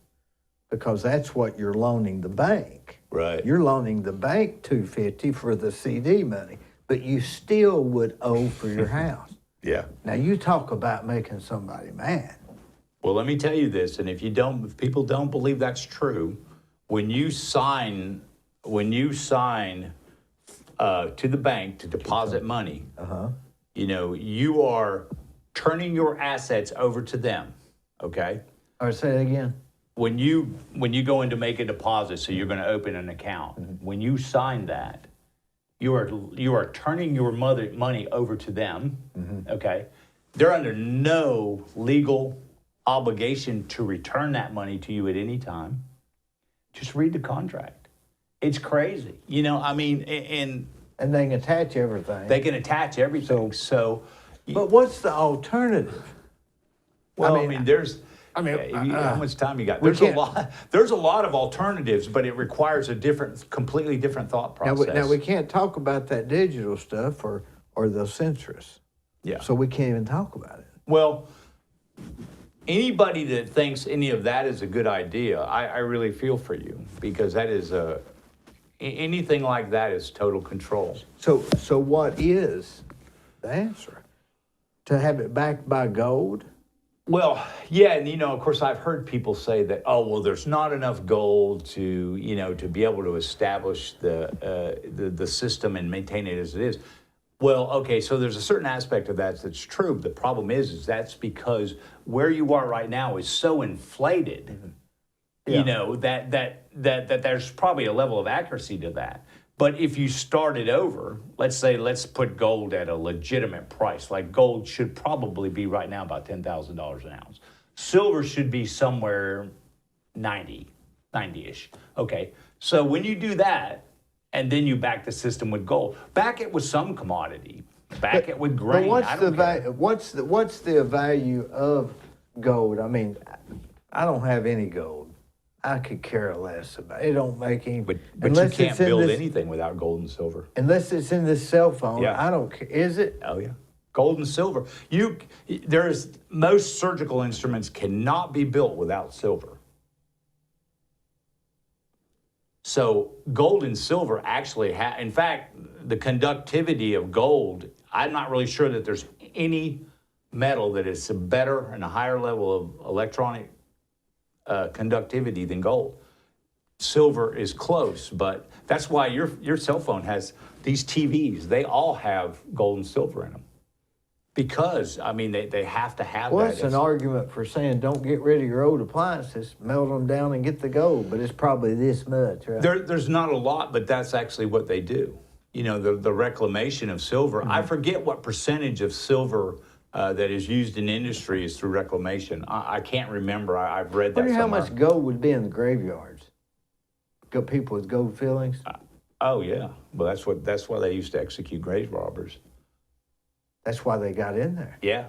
because that's what you're loaning the bank. Right. You're loaning the bank $250 for the CD money, but you still would owe for your house. Yeah. Now you talk about making somebody mad. Well, let me tell you this, and if people don't believe that's true, when you sign to the bank to deposit money, you know, you are turning your assets over to them. Okay. All right, say it again. When you go in to make a deposit, so you're going to open an account. When you sign that, you are turning your money over to them. Okay. They're under no legal obligation to return that money to you at any time. Just read the contract. It's crazy. You know, I mean, and they can attach everything. They can attach everything. So but what's the alternative? well, I mean, there's I mean, how much time you got? we There's a can't- lot. There's a lot of alternatives, but it requires a completely different thought process. Now we can't talk about that digital stuff or they'll censor us. Yeah. So we can't even talk about it. Well, anybody that thinks any of that is a good idea, I really feel for you, because that is anything like that is total control. So what is the answer? To have it backed by gold? Well, yeah, and of course, I've heard people say that, oh, well, there's not enough gold to, to be able to establish the system and maintain it as it is. Well, okay, so there's a certain aspect of that that's true. The problem is that's because where you are right now is so inflated, that there's probably a level of accuracy to that. But if you started over, let's put gold at a legitimate price. Like gold should probably be right now about $10,000 an ounce. Silver should be somewhere 90-ish. Okay, so when you do that, and then you back the system with gold, back it with some commodity, back it with grain. But what's the value of gold? I mean, I don't have any gold. I could care less about it. It don't make any. But you can't build anything without gold and silver. Unless it's in this cell phone. Yeah. I don't care. Is it? Oh yeah, gold and silver. Most surgical instruments cannot be built without silver. So gold and silver actually in fact, the conductivity of gold, I'm not really sure that there's any metal that is a better and a higher level of electronic conductivity than gold. Silver is close, but that's why your cell phone has these TVs. They all have gold and silver in them. Because, I mean, they have to have Well, that. it's an argument for saying don't get rid of your old appliances, melt them down and get the gold, but it's probably this much, right? There's not a lot, but that's actually what they do. The reclamation of silver. I forget what percentage of silver that is used in industry is through reclamation. I can't remember. I've read that I wonder somewhere. how much gold would be in the graveyards. Got people with gold fillings? Oh, yeah. Well, that's why they used to execute grave robbers. That's why they got in there. Yeah.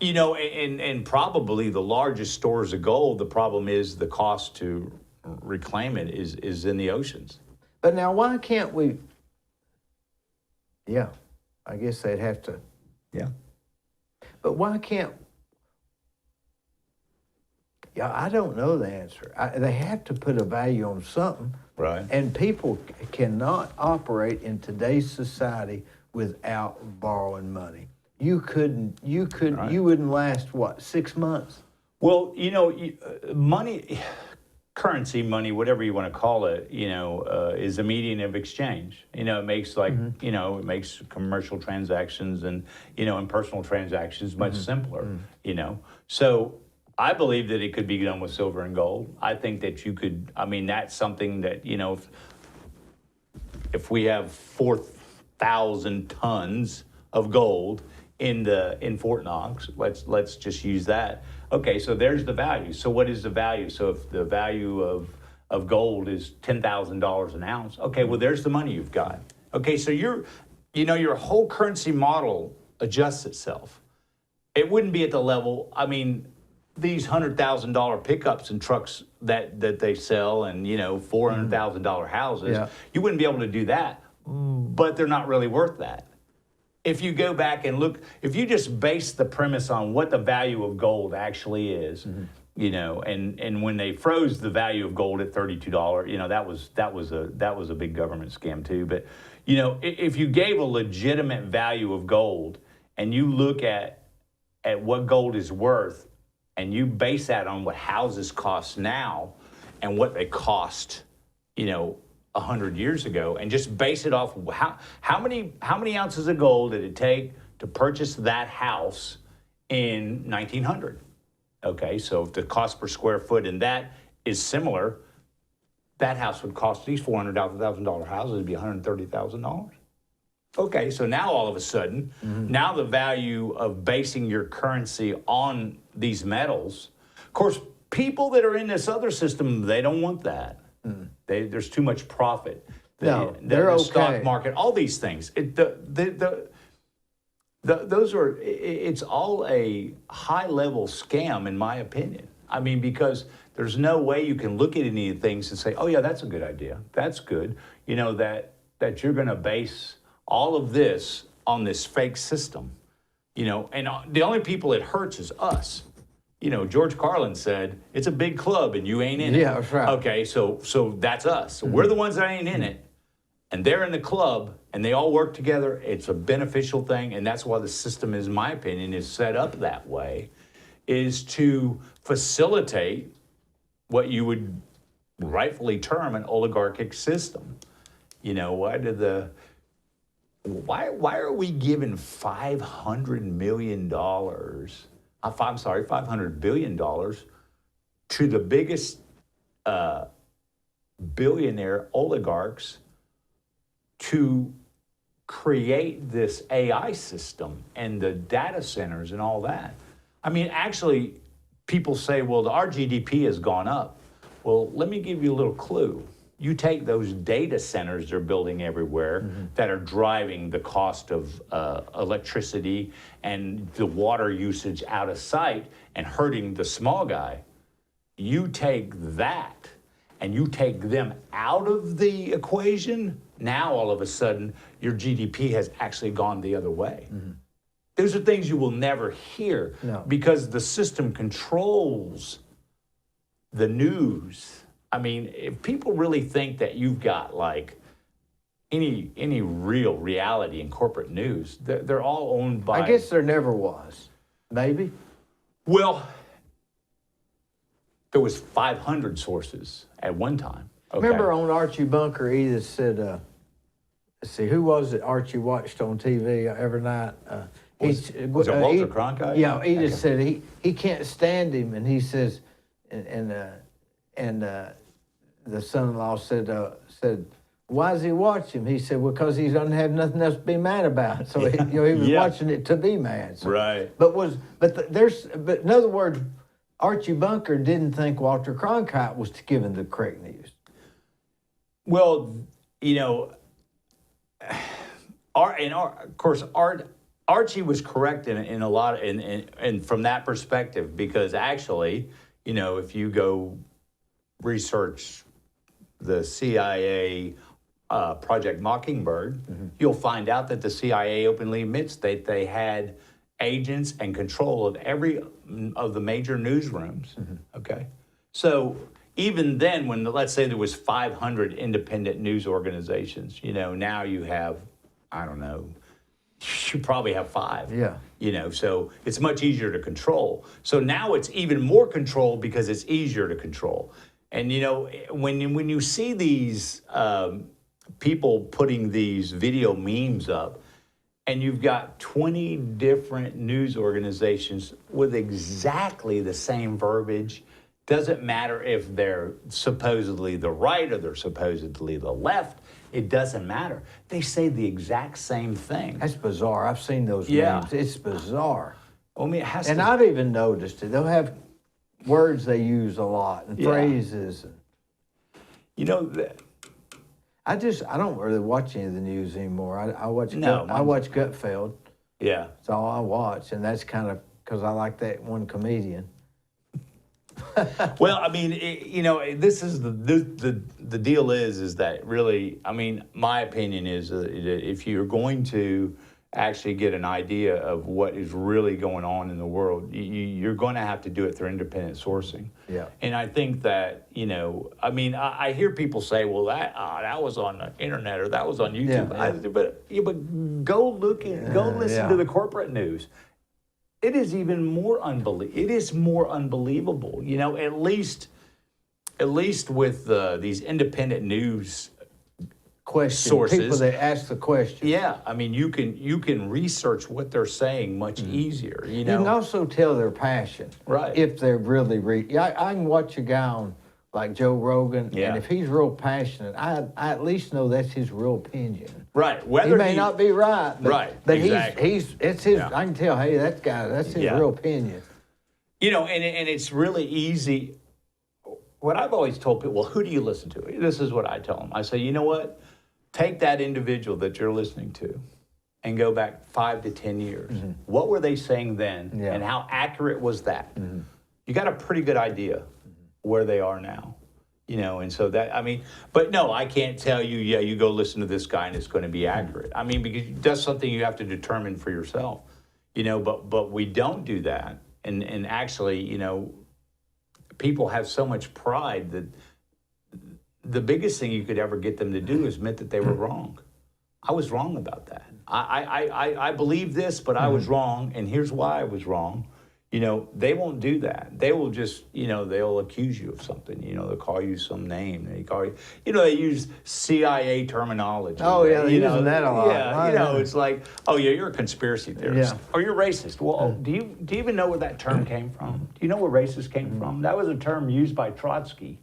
And probably the largest stores of gold, the problem is the cost to reclaim it is in the oceans. But now why can't we? Yeah, I guess they'd have to. Yeah. But why can't? Yeah, I don't know the answer. They have to put a value on something. Right. And people cannot operate in today's society without borrowing money. You wouldn't last, 6 months? Well, money, currency, money, whatever you want to call it, is a medium of exchange. It makes it makes commercial transactions and, and personal transactions much simpler, So I believe that it could be done with silver and gold. I think that you could, that's something that, if we have 4,000 tons of gold in Fort Knox, let's just use that. Okay, so there's the value. So what is the value? So if the value of gold is $10,000 an ounce, okay, well there's the money you've got. Okay, so your whole currency model adjusts itself. It wouldn't be at the level. These $100,000 pickups and trucks that they sell, and $400,000 houses, you wouldn't be able to do that. But they're not really worth that. If you go back and look, if you just base the premise on what the value of gold actually is, and when they froze the value of gold at $32, that was a big government scam too. But if you gave a legitimate value of gold and you look at what gold is worth, and you base that on what houses cost now and what they cost, 100 years ago, and just base it off how many ounces of gold did it take to purchase that house in 1900? Okay, so if the cost per square foot in that is similar, that house would cost, these $400,000 houses would be $130,000. Okay, so now all of a sudden, now the value of basing your currency on these metals, of course, people that are in this other system, they don't want that. There's too much profit. No, the okay. Stock market, all these things. Those are, it's all a high-level scam, in my opinion. I mean, because there's no way you can look at any of the things and say, oh, yeah, that's a good idea. That's good. You know, that you're going to base all of this on this fake system, you know, and the only people it hurts is us. You know, George Carlin said, it's a big club and you ain't in it. Yeah, that's right. Okay, so that's us. So we're the ones that ain't in it. And they're in the club, and they all work together. It's a beneficial thing, and that's why the system, in my opinion, is set up that way, is to facilitate what you would rightfully term an oligarchic system. You know, why are we giving $500 million? $500 billion to the biggest billionaire oligarchs to create this AI system and the data centers and all that? I mean, actually, people say, well, our GDP has gone up. Well, let me give you a little clue. You take those data centers they're building everywhere that are driving the cost of electricity and the water usage out of sight and hurting the small guy. You take that and you take them out of the equation, now all of a sudden your GDP has actually gone the other way. Those are things you will never hear because the system controls the news. I mean, if people really think that you've got like any real reality in corporate news, they're all owned by... I guess there never was. Maybe. Well, there was 500 sources at one time. Okay? Remember on Archie Bunker, Edith said, let's see, who was it Archie watched on TV every night? Was it Walter Cronkite? Yeah, Edith said he can't stand him, and he says, and the son-in-law said, why does he watch him? He said, well, because he doesn't have nothing else to be mad about. So he was watching it to be mad. So, right. But in other words, Archie Bunker didn't think Walter Cronkite was giving the correct news. Well, you know, of course, Archie was correct in a lot, and from that perspective, because actually, you know, if you go research the CIA Project Mockingbird, you'll find out that the CIA openly admits that they had agents and control of every of the major newsrooms. Okay, so even then, when let's say there was 500 independent news organizations, you know, now you have, I don't know, you probably have 5. Yeah. You know, so it's much easier to control. So now it's even more controlled because it's easier to control. And, you know, when you see these people putting these video memes up, and you've got 20 different news organizations with exactly the same verbiage, doesn't matter if they're supposedly the right or they're supposedly the left, it doesn't matter. They say the exact same thing. That's bizarre. I've seen those memes. It's bizarre. I mean, it has and to... I've even noticed it. They'll have words they use a lot and phrases. You know, I don't really watch any of the news anymore. I watch Gutfeld. Yeah. That's all I watch, and that's kind of because I like that one comedian. Well, I mean, you know, this is the deal is that really, I mean, my opinion is that if you're going to actually get an idea of what is really going on in the world, you're going to have to do it through independent sourcing. Yeah. And I think that, you know, I mean, I hear people say, well, that was on the internet or that was on YouTube. Yeah. But go look and go listen to the corporate news. It is even more unbelievable. You know, at least with these independent news sources, people that ask the question. Yeah, I mean, you can research what they're saying much easier. You know, you can also tell their passion, right? If they're really I can watch a guy on like Joe Rogan, and if he's real passionate, I at least know that's his real opinion. Right. Whether he may not be right, but, but exactly. it's his. I can tell. Hey, that's his real opinion. You know, and it's really easy. What I've always told people, well, who do you listen to? This is what I tell them. I say, you know what? Take that individual that you're listening to and go back 5 to 10 years. What were they saying then, Yeah. and how accurate was that? You got a pretty good idea where they are now. And so that, I mean, but no, I can't tell you, yeah, you go listen to this guy and it's going to be accurate. I mean, because that's something you have to determine for yourself, but we don't do that. And actually, people have so much pride that the biggest thing you could ever get them to do is admit that they were wrong. I was wrong about that. I believe this, but I was wrong, and here's why I was wrong. They won't do that. They will just, they'll accuse you of something. They'll call you some name. They call you, they use CIA terminology. Oh, yeah, they're using that a lot. Yeah, it's like, oh, yeah, you're a conspiracy theorist. Yeah. Or you're racist. Well, do you even know where that term came from? Do you know where racist came from? That was a term used by Trotsky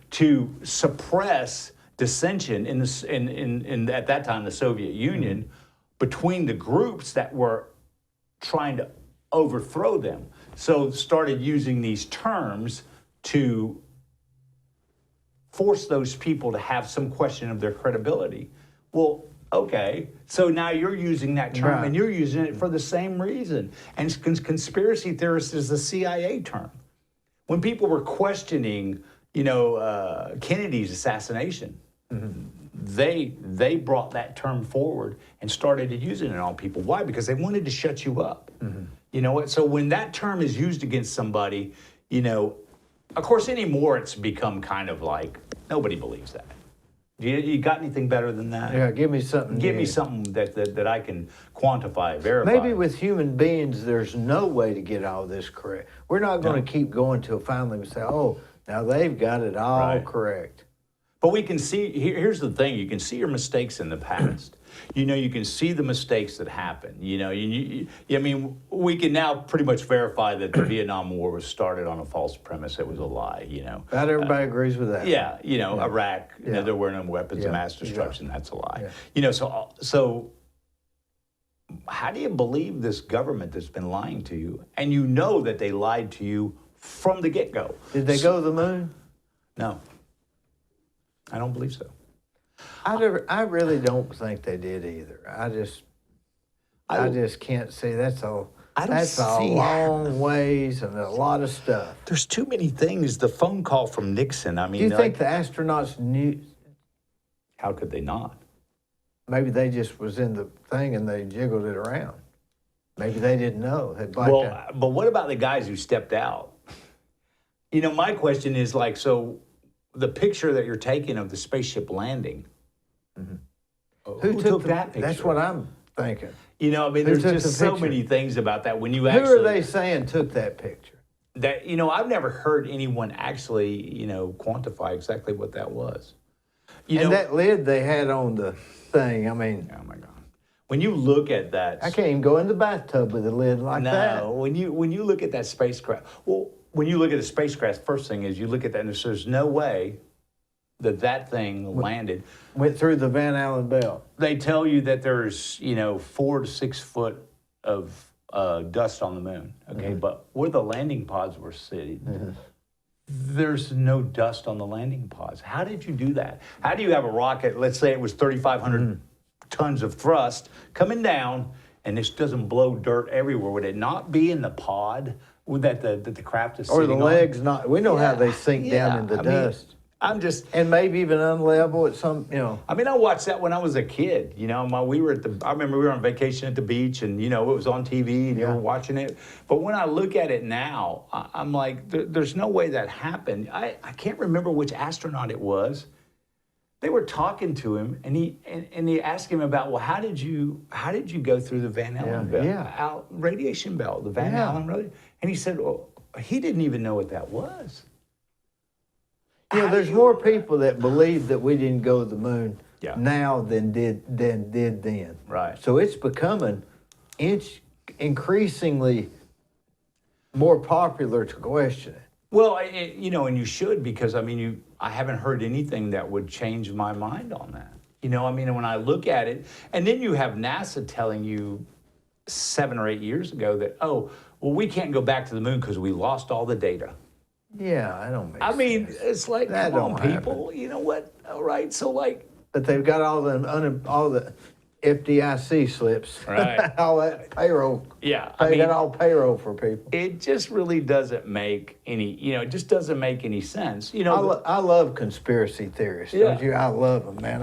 to suppress dissension in at that time, the Soviet Union, between the groups that were trying to overthrow them. So started using these terms to force those people to have some question of their credibility. Well, okay, so now you're using that term, Right. and you're using it for the same reason. And conspiracy theorist is the CIA term. When people were questioning, Kennedy's assassination, they brought that term forward and started using it on people. Why? Because they wanted to shut you up. You know what? So when that term is used against somebody, of course anymore it's become kind of like nobody believes that. You got anything better than that? Yeah, give me something. Give new. me something that I can quantify, verify. Maybe with human beings, there's no way to get all this correct. We're not going to keep going till finally we say, oh, now they've got it all Right. correct. But we can see, here's the thing, you can see your mistakes in the past. You can see the mistakes that happened. I mean, we can now pretty much verify that the Vietnam War was started on a false premise. It was a lie, Not everybody agrees with that. Yeah, Iraq, there were no weapons of mass destruction. That's a lie. So how do you believe this government that's been lying to you? And you know that they lied to you from the get-go. Did they go to the moon? No. I don't believe so. I really don't think they did either. I just can't see. That's a long ways and a lot of stuff. There's too many things. The phone call from Nixon, I mean... Do you think the astronauts knew? How could they not? Maybe they just was in the thing and they jiggled it around. Maybe they didn't know. They blacked out. But what about the guys who stepped out? My question is so the picture that you're taking of the spaceship landing, who took that picture? That's what I'm thinking. There's took just the so picture? many things about that. When you Who actually... are they saying took that picture? That, I've never heard anyone actually, quantify exactly what that was. That lid they had on the thing, I mean... Oh, my God. When you look at that... I can't even go in the bathtub with a lid like that. No, when you look at that spacecraft... Well, when you look at the spacecraft, first thing is you look at that and there's no way that thing landed. Went through the Van Allen belt. They tell you that there's, 4 to 6 foot of dust on the moon, okay? But where the landing pods were sitting, there's no dust on the landing pods. How did you do that? How do you have a rocket, let's say it was 3,500 tons of thrust, coming down, and this doesn't blow dirt everywhere? Would it not be in the pod that the craft is sitting Or the on? legs not... We know how they sink down in the dust. I'm just... And maybe even unlevel at some, I mean, I watched that when I was a kid. I remember we were on vacation at the beach, and it was on TV, and you were watching it. But when I look at it now, I'm like, there's no way that happened. I can't remember which astronaut it was. They were talking to him, and he asked him about, well, how did you go through the Van Allen belt, radiation belt, the Van Allen radiation? And he said, well, he didn't even know what that was. There's more people that believe that we didn't go to the moon now than did then. Right. So it's becoming increasingly more popular to question it. Well, and you should, because I haven't heard anything that would change my mind on that. When I look at it, and then you have NASA telling you 7 or 8 years ago that, we can't go back to the moon because we lost all the data. Yeah, I don't make sense. It's like, That come on, don't people. You know what? All right, so But they've got all the FDIC slips. Right. All that payroll. Yeah, Pay that all payroll for people. it just really doesn't make any, it just doesn't make any sense. I love conspiracy theorists, don't you? I love them, man.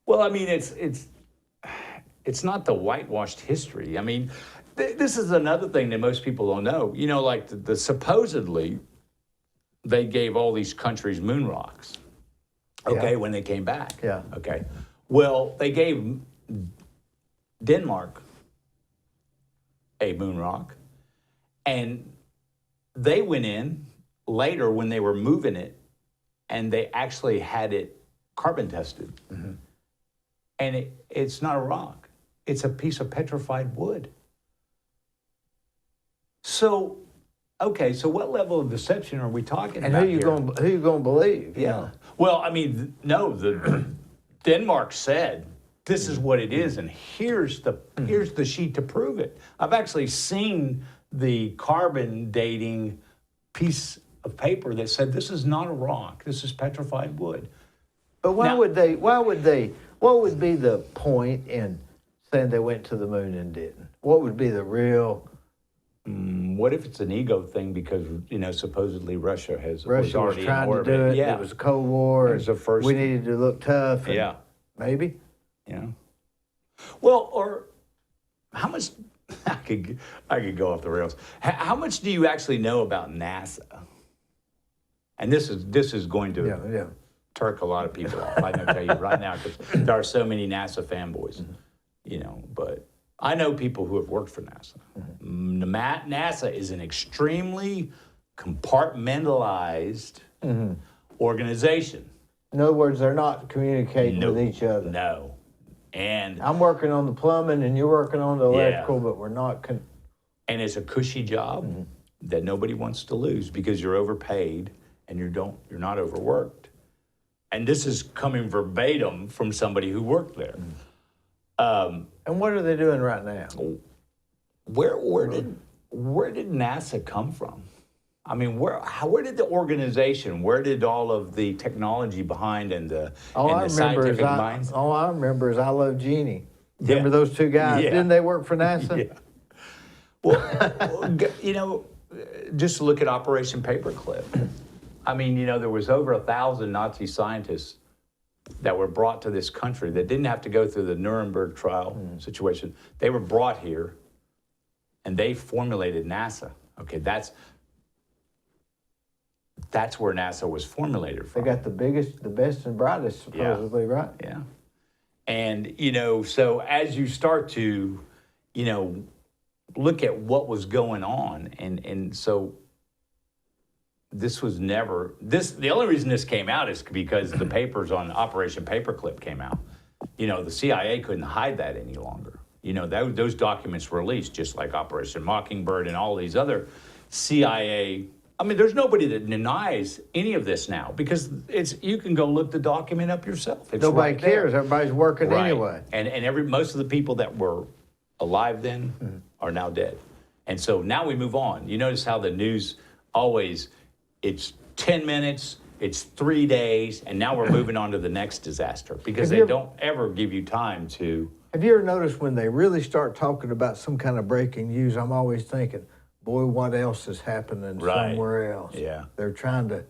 Well, I mean, it's not the whitewashed history. I mean, this is another thing that most people don't know. Like the supposedly they gave all these countries moon rocks. Okay, when they came back. Yeah. Okay. Well, they gave Denmark a moon rock, and they went in later when they were moving it, and they actually had it carbon tested. Mm-hmm. And it's not a rock. It's a piece of petrified wood. So, okay, so what level of deception are we talking And about who you gonna believe? Yeah. Well, I mean, no, the Denmark said this is what it is, and here's the sheet to prove it. I've actually seen the carbon dating piece of paper that said this is not a rock. This is petrified wood. But what would be the point in saying they went to the moon and didn't? What would be the real? What if it's an ego thing because supposedly Russia was already trying in orbit. to do it. Yeah. It was a Cold War. It was the first. We needed to look tough. Yeah. Maybe. Yeah. Well, or how much? I could go off the rails. How much do you actually know about NASA? And this is going to turk a lot of people off. I'm going to tell you right now because there are so many NASA fanboys. But I know people who have worked for NASA. Mm-hmm. NASA is an extremely compartmentalized organization. In other words, they're not communicating with each other. No. And I'm working on the plumbing and you're working on the electrical, but we're not. And it's a cushy job that nobody wants to lose because you're overpaid and you're not overworked. And this is coming verbatim from somebody who worked there. And what are they doing right now? Where did NASA come from? I mean, where did the organization? Where did all of the technology behind and the scientific minds? All I remember is I Love Jeannie. Remember those two guys? Yeah. Didn't they work for NASA? Yeah. Well, just look at Operation Paperclip. I mean, there was over 1,000 Nazi scientists that were brought to this country that didn't have to go through the Nuremberg trial situation. They were brought here, and they formulated NASA. Okay, that's where NASA was formulated from. They got the best and brightest, supposedly, right? Yeah. And, so as you start to, look at what was going on, and so this was never, the only reason this came out is because the papers on Operation Paperclip came out. The CIA couldn't hide that any longer. Those documents were released, just like Operation Mockingbird and all these other CIA. I mean, there's nobody that denies any of this now because you can go look the document up yourself. It's Nobody right cares. there. Everybody's working anyway. And most of the people that were alive then are now dead. And so now we move on. You notice how the news always, it's 10 minutes, it's 3 days, and now we're moving on to the next disaster because they don't ever give you time to. Have you ever noticed when they really start talking about some kind of breaking news, I'm always thinking, boy, what else is happening somewhere else? Yeah. They're trying to,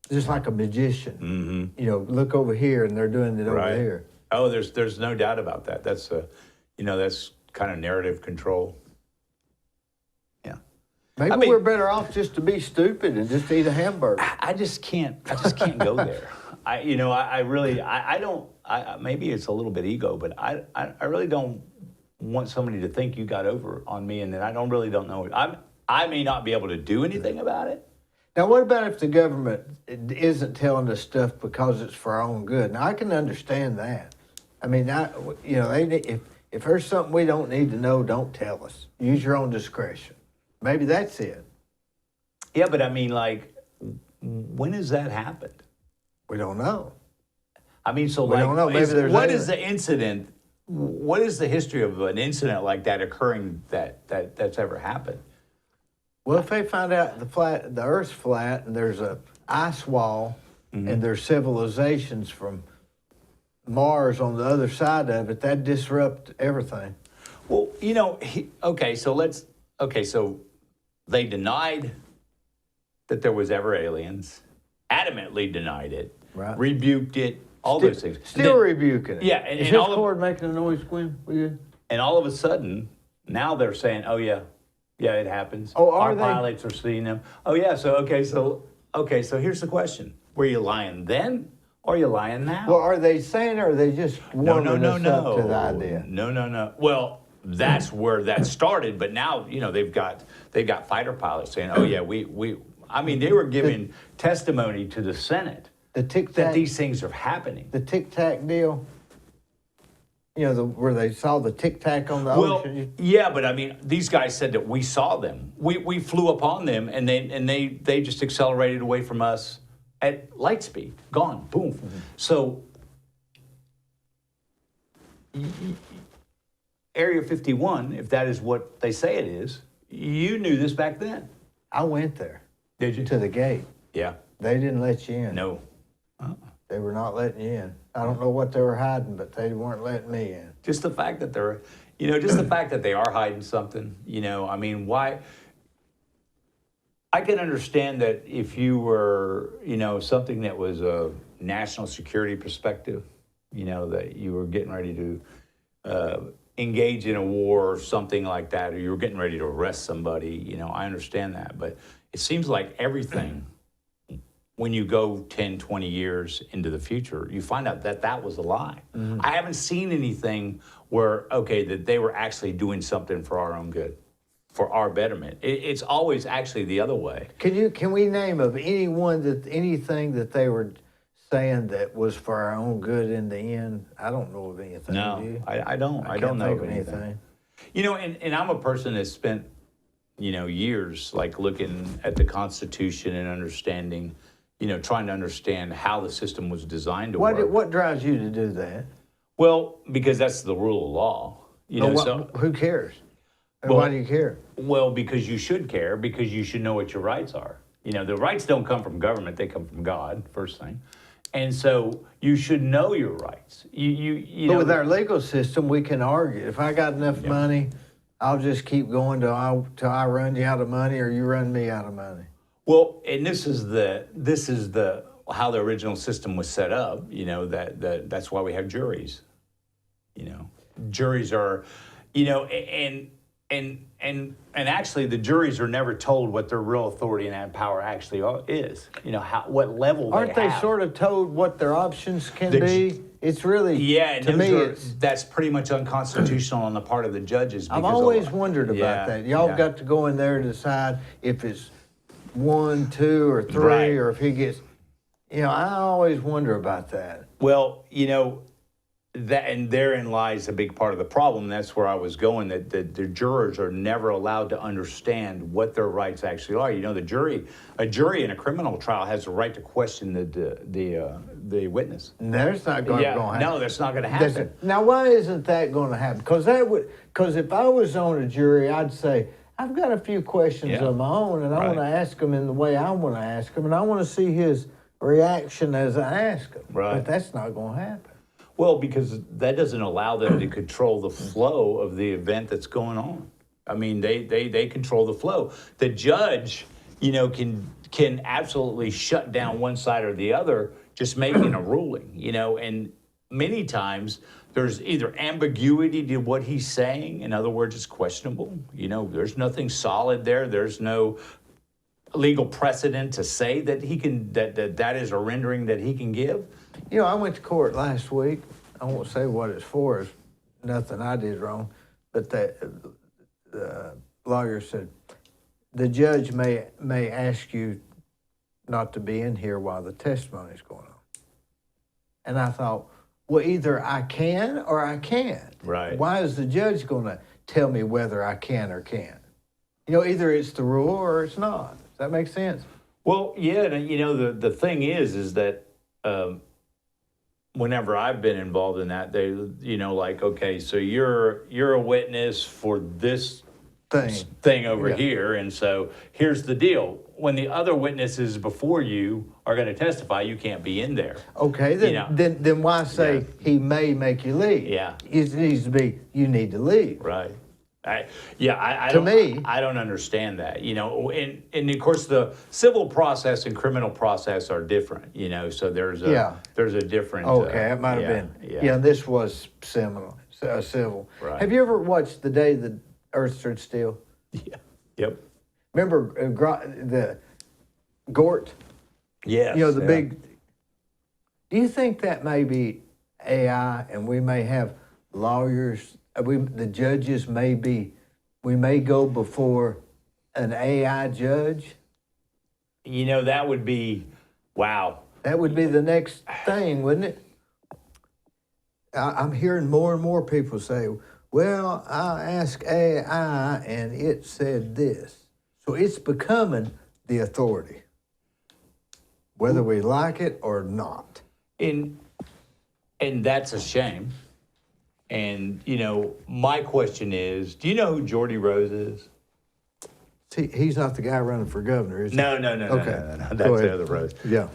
just like a magician, look over here and they're doing it over here. Oh, there's no doubt about that. That's that's kind of narrative control. Yeah. Maybe we're better off just to be stupid and just eat a hamburger. I just can't go there. Maybe it's a little bit ego, but I really don't want somebody to think you got over on me and that I don't know. I may not be able to do anything about it. Now, what about if the government isn't telling us stuff because it's for our own good? Now, I can understand that. I mean, if there's something we don't need to know, don't tell us. Use your own discretion. Maybe that's it. Yeah, but I mean, like, when has that happened? We don't know. I mean, so we don't know. Maybe is the incident? What is the history of an incident like that occurring that's ever happened? Well, if they find out the Earth's flat and there's a ice wall and there's civilizations from Mars on the other side of it, that'd disrupt everything. Well, so they denied that there was ever aliens, adamantly denied it, Right. rebuked it, all those things. Still rebuking it. Yeah, and is and his all cord making a noise, Quinn? We good? And all of a sudden, now they're saying, "Oh yeah, it happens. Oh, are our they? pilots are seeing them." Oh yeah, so here's the question: were you lying then, or are you lying now? Well, are they saying, or are they just warming us up to the idea? No. Well, that's where that started, but now they've got fighter pilots saying, "Oh yeah, they were giving testimony to the Senate The tic that tac, these things are happening." the tic tac deal. Where they saw the tic tac on the Well, ocean. yeah, but these guys said that we saw them. We flew upon them, and they just accelerated away from us at light speed, gone, boom. Mm-hmm. So, Area 51, if that is what they say it is, you knew this back then. I went there. Did you? To the gate. Yeah. They didn't let you in. No. They were not letting you in. I don't know what they were hiding, but they weren't letting me in. Just the fact that just the fact that they are hiding something, why? I can understand that if you were, something that was a national security perspective, that you were getting ready to engage in a war or something like that, or you were getting ready to arrest somebody, I understand that. But it seems like everything, when you go 10, 20 years into the future, you find out that that was a lie. Mm-hmm. I haven't seen anything where, that they were actually doing something for our own good, for our betterment. It's always actually the other way. Can we name of anything that they were saying that was for our own good in the end? I don't know of anything. No, do you? I don't. I don't know of anything. And I'm a person that spent, years like looking at the Constitution and understanding, trying to understand how the system was designed to work. What drives you to do that? Well, because that's the rule of law. Who cares? Well, why do you care? Well, because you should care, because you should know what your rights are. The rights don't come from government; they come from God, first thing. And so you should know your rights. But with our legal system, we can argue. If I got enough money, I'll just keep going till I run you out of money, or you run me out of money. Well, and this is the how the original system was set up. That's why we have juries. Juries are, and actually the juries are never told what their real authority and power actually is. What level aren't they they have. sort of told what their options can be? It's really to me that's pretty much unconstitutional on the part of the judges. I've always wondered about that. Y'all got to go in there to decide if it's 1, 2, or 3, right. or if he gets. I always wonder about that. Well, that, and therein lies a big part of the problem. That's where I was going. That the jurors are never allowed to understand what their rights actually are. A jury in a criminal trial has the right to question the witness. And that's not going to happen. No, that's not going to happen. Now, why isn't that going to happen? Because if I was on a jury, I'd say, I've got a few questions of my own, and I want to ask them in the way I want to ask them, and I want to see his reaction as I ask him. Right. But that's not going to happen. Well, because that doesn't allow them to control the flow of the event that's going on. They control the flow. The judge, can absolutely shut down one side or the other, just making a ruling, and many times there's either ambiguity to what he's saying. In other words, it's questionable. There's nothing solid there. There's no legal precedent to say that he can, that is a rendering that he can give. I went to court last week. I won't say what it's for. It's nothing I did wrong. But the lawyer said, the judge may ask you not to be in here while the testimony's going on. And I thought, well, either I can or I can't. Right. Why is the judge going to tell me whether I can or can't? Either it's the rule or it's not. Does that make sense? Well, yeah. The thing is that whenever I've been involved in that, they, okay, so you're a witness for this thing over Yeah. here. And so here's the deal. When the other witnesses before you are going to testify, you can't be in there. Okay, then, You know. then why say Yeah. he may make you leave? Yeah. It needs to be, you need to leave. Right. I To don't, me- I don't understand that, you know, and of course the civil process and criminal process are different, you know, so there's a different. Okay, it might have been. Yeah, this was civil. Right. Have you ever watched The Day the Earth Stood Still? Yeah. Yep. Remember the Gort? Yes. You know, the yeah. big. Do you think that may be AI and we may have lawyers, the judges we may go before an AI judge? You know, that would be, wow. That would be the next thing, wouldn't it? I'm hearing more and more people say, well, I asked AI and it said this. So it's becoming the authority, whether we like it or not. And that's a shame. And, you know, my question is, do you know who Geordie Rose is? See, he's not the guy running for governor, is he? No. Okay. No. That's the other Rose. Yeah.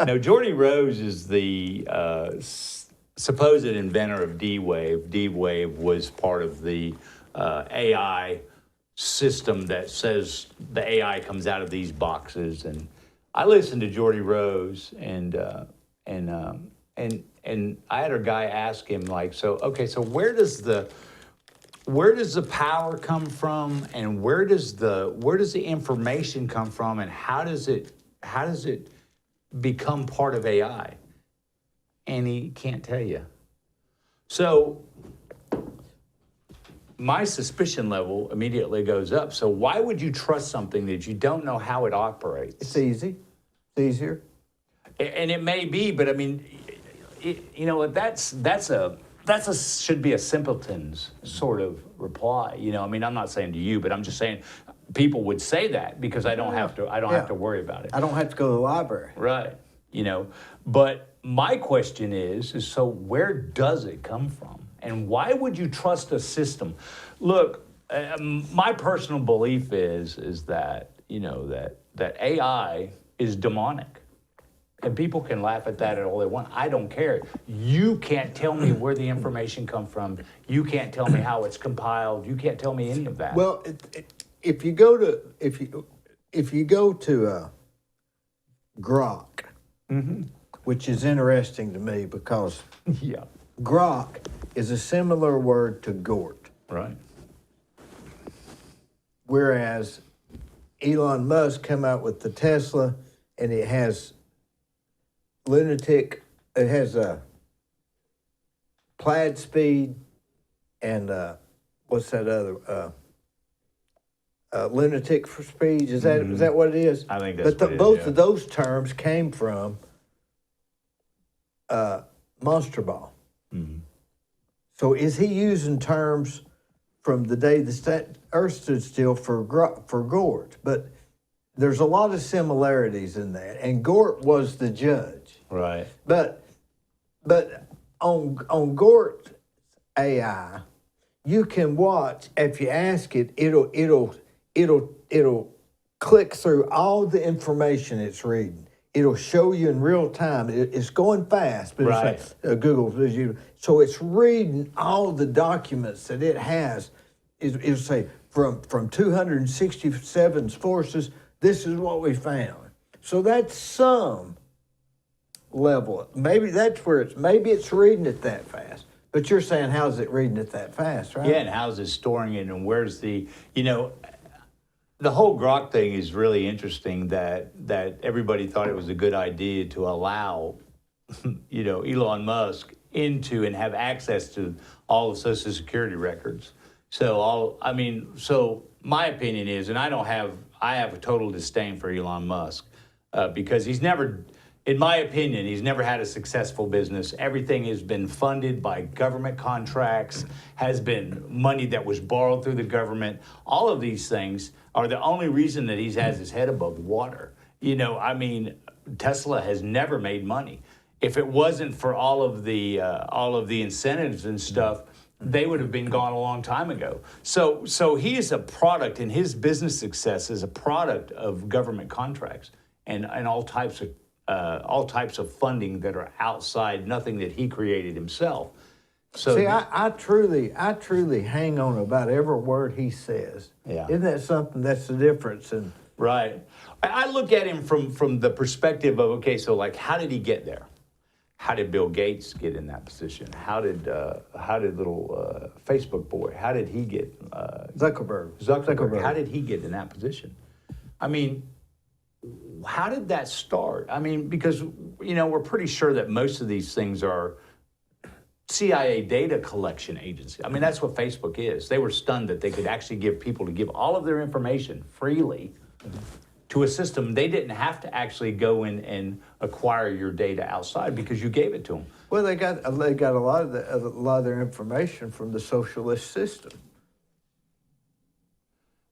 No, Geordie Rose is the supposed inventor of D-Wave. D-Wave was part of the AI system that says the AI comes out of these boxes. And I listened to Geordie Rose, and I had a guy ask him, like, so where does the power come from, and where does the information come from, and how does it become part of AI? And he can't tell you. So my suspicion level immediately goes up. So why would you trust something that you don't know how it operates? It's easy. It's easier. And it may be, but I mean, you know, that's should be a simpleton's sort of reply. You know, I mean, I'm not saying to you, but I'm just saying people would say that because I don't have to worry about it. I don't have to go to the library. Right. You know, but my question is so where does it come from? And why would you trust a system? Look, my personal belief is that, you know, that AI is demonic. And people can laugh at that all they want. I don't care. You can't tell me where the information comes from. You can't tell me how it's compiled. You can't tell me any of that. Well, if you go to Grok, which is interesting to me because yeah. Grok is a similar word to Gort, Right. whereas Elon Musk came out with the Tesla, and it has lunatic. It has a plaid speed, and what's that other? Lunatic for speed. Is that what it is? I think that's but what it is, both yeah. of those terms came from Monster Ball. So is he using terms from the day the Earth stood still for Gort? But there's a lot of similarities in that, and Gort was the judge. Right. But on Gort AI, you can watch. If you ask it, it'll click through all the information it's reading. It'll show you in real time. It's going fast, but Right. it's like, Google. So it's reading all the documents that it has. It'll say from 267 forces, this is what we found. So that's some level. Maybe that's where maybe it's reading it that fast. But you're saying, how's it reading it that fast, right? Yeah, and how's it storing it, and where's the, you know, the whole Grok thing is really interesting that everybody thought it was a good idea to allow, you know, Elon Musk into and have access to all of Social Security records. So my opinion is, and I have a total disdain for Elon Musk because he's never, in my opinion, he's never had a successful business. Everything has been funded by government contracts, has been money that was borrowed through the government. All of these things are the only reason that he has his head above water. You know, I mean, Tesla has never made money. If it wasn't for all of the incentives and stuff they would have been gone a long time ago. So he is a product, and his business success is a product of government contracts and all types of funding that are outside, nothing that he created himself. So see, I truly hang on about every word he says. Yeah. Isn't that something? That's the difference. And right. I look at him from the perspective of, okay, so like, how did he get there? How did Bill Gates get in that position? How did little Facebook boy? How did he get Zuckerberg? How did he get in that position? I mean, how did that start? I mean, because we're pretty sure that most of these things are CIA data collection agency. I mean, that's what Facebook is. They were stunned that they could actually give all of their information freely to a system. They didn't have to actually go in and acquire your data outside because you gave it to them. well, they got a lot of their information from the socialist system.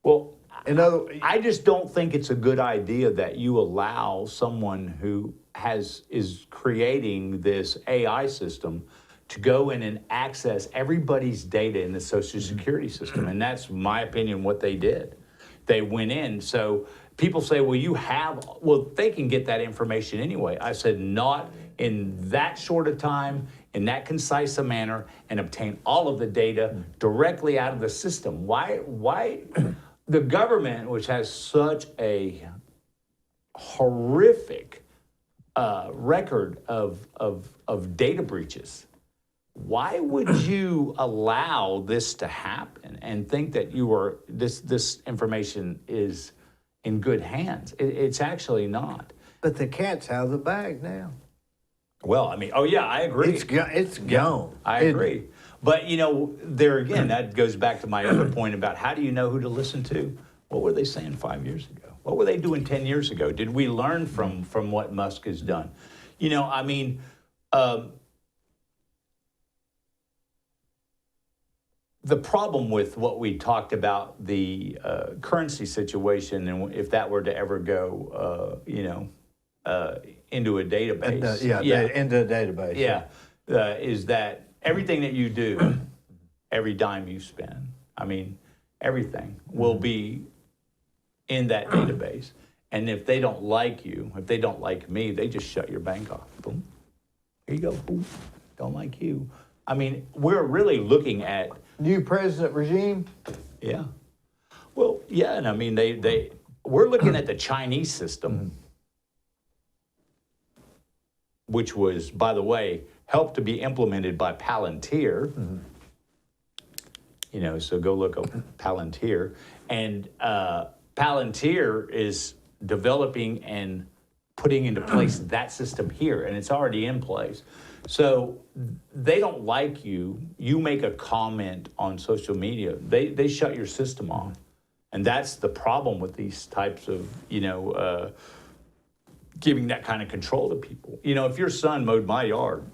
Well, I just don't think it's a good idea that you allow someone who is creating this AI system to go in and access everybody's data in the Social Security system. And that's my opinion what they did. They went in. So people say, well, they can get that information anyway. I said, not in that short a time, in that concise a manner, and obtain all of the data directly out of the system. Why the government, which has such a horrific record of data breaches, why would you allow this to happen and think that this information is in good hands? It's actually not. But the cat's out of the bag now. Well, I mean, oh yeah, I agree. It's gone. I agree. But there again, that goes back to my other point about how do you know who to listen to? What were they saying 5 years ago? What were they doing 10 years ago? Did we learn from what Musk has done? I mean, the problem with what we talked about, the currency situation, and if that were to ever go, into a database. Into a database. Yeah, is that everything that you do, every dime you spend, I mean, everything will be in that database. And if they don't like you, if they don't like me, they just shut your bank off. Boom. Here you go. Boom. Don't like you. I mean, we're really looking at New president regime? Yeah. Well, yeah, and I mean, we're looking at the Chinese system, which was, by the way, helped to be implemented by Palantir. So go look up Palantir. And Palantir is developing and putting into place that system here, and it's already in place. So they don't like you. You make a comment on social media, they shut your system off. And that's the problem with these types of, giving that kind of control to people. If your son mowed my yard,